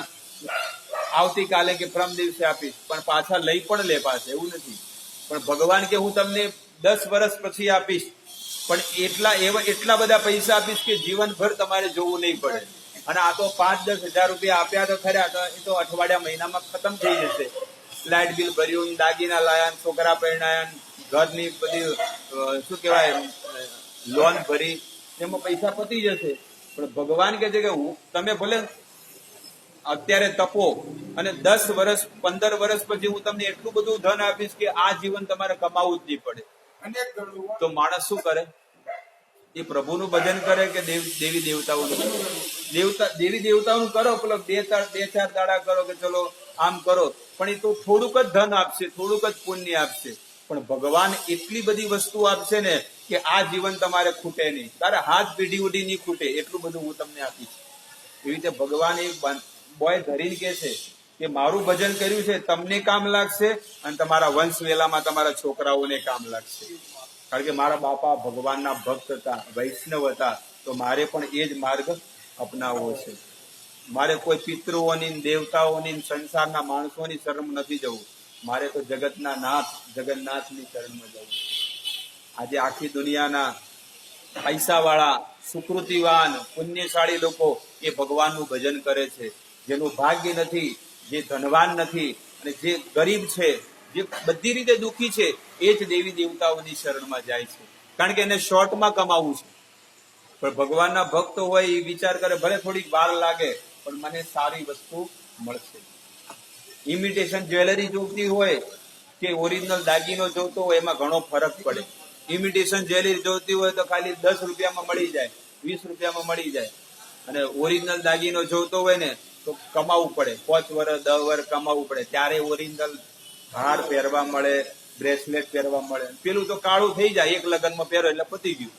આવતીકાલે કે પરમ દિવસે આપીશ, પણ પાછા લઈ પણ લે પાસે, એવું નથી. પણ ભગવાન કે હું તમને 10 વર્ષ પછી આપીશ, પણ એટલા બધા પૈસા આપીશ કે જીવનભર તમારે જોવું નહીં પડે. અને આ તો 5-10 હજાર રૂપિયા આપ્યા તો ખરા, તો એ તો અઠવાડિયા મહિનામાં ખતમ થઈ જશે. લાઇટ બિલ ભર્યું, દાગીના લાયા, છોકરા પરણાયા, ઘરની બધી શું કહેવાય લોન ભરી, એમાં પૈસા પતી જશે. પણ ભગવાન કે છે કે તમે ભલે અત્યારે તપો અને 10 વર્ષ 15 વર્ષ પછી હું તમને એટલું બધું ધન આપીશ કે આ જીવન તમારે કમાવું જ નહીં પડે. તો માણસ શું કરે? એ પ્રભુનું ભજન કરે કે દેવી દેવતાઓનું? દેવી દેવતાઓનું કરો, પેલો 2-4 દાડા કરો કે ચલો આમ કરો, પણ એ તો થોડુંક જ ધન આપશે, થોડુંક જ પુણ્ય આપશે. પણ ભગવાન એટલી બધી વસ્તુ આપશે ને કે આ જીવન તમારે ખૂટે નહીં, તારે હાથ પેઢી ઉઢી નહીં ખૂટે, એટલું બધું હું તમને આપીશ. એવી રીતે ભગવાન એક બોય ધરીને કે છે કે મારું ભજન કર્યું છે, તમને કામ લાગશે અને તમારા વંશ વેલામાં તમારા છોકરાઓને કામ લાગશે. કારણ કે મારા બાપા ભગવાનના ભક્ત હતા, વૈષ્ણવ હતા, તો મારે પણ એ જ માર્ગ અપનાવવો છે. મારે કોઈ પિતૃઓની, દેવતાઓની, સંસારના માણસોની શરણ નથી જવું. મારે તો જગતના નાથ જગન્નાથની શરણમાં જવું. આજે આખી દુનિયાના પૈસાવાળા, સુકૃતિવાન, પુણ્યશાળી લોકો એ ભગવાનનું ભજન કરે છે. જેનું ભાગ્ય નથી, જે ધનવાન નથી અને જે ગરીબ છે, જે બધી રીતે દુઃખી છે, એ જ દેવી દેવતાઓની શરણમાં જાય છે. કારણ કે એને શોર્ટમાં કમાવું છે. પણ ભગવાનના ભક્તો હોય એ વિચાર કરે ભલે થોડીક વાર લાગે પણ મને સારી વસ્તુ મળશે. ઇમિટેશન જ્વેલરી જોતી હોય કે ઓરિજિનલ દાગીનો જોતો હોય, એમાં ઘણો ફરક પડે. ઇમિટેશન જ્વેલરી જોતી હોય તો ખાલી 10 રૂપિયામાં મળી જાય, 20 રૂપિયામાં મળી જાય. અને ઓરિજિનલ દાગીનો જોતો હોય ને તો કમાવું પડે, 5 વર્ષ 10 વર્ષ કમાવું પડે, ત્યારે ઓરિજિનલ હાર પહેરવા મળે, બ્રેસલેટ પહેરવા મળે. પેલું તો કાળું થઈ જાય, એક લગ્નમાં પહેરો એટલે પતી ગયું.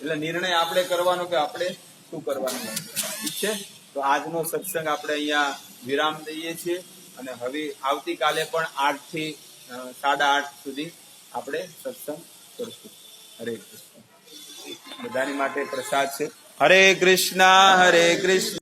એટલે નિર્ણય આપણે કરવાનો કે આપણે શું કરવાનું. ઠીક છે, તો આજનો સત્સંગ આપણે અહીંયા વિરામ દઈએ છીએ. અને હવે આવતીકાલે પણ 8 થી 8:30 સુધી આપણે સત્સંગ કરશું. હરે કૃષ્ણ. બધાની માટે પ્રસાદ છે. હરે કૃષ્ણ હરે કૃષ્ણ.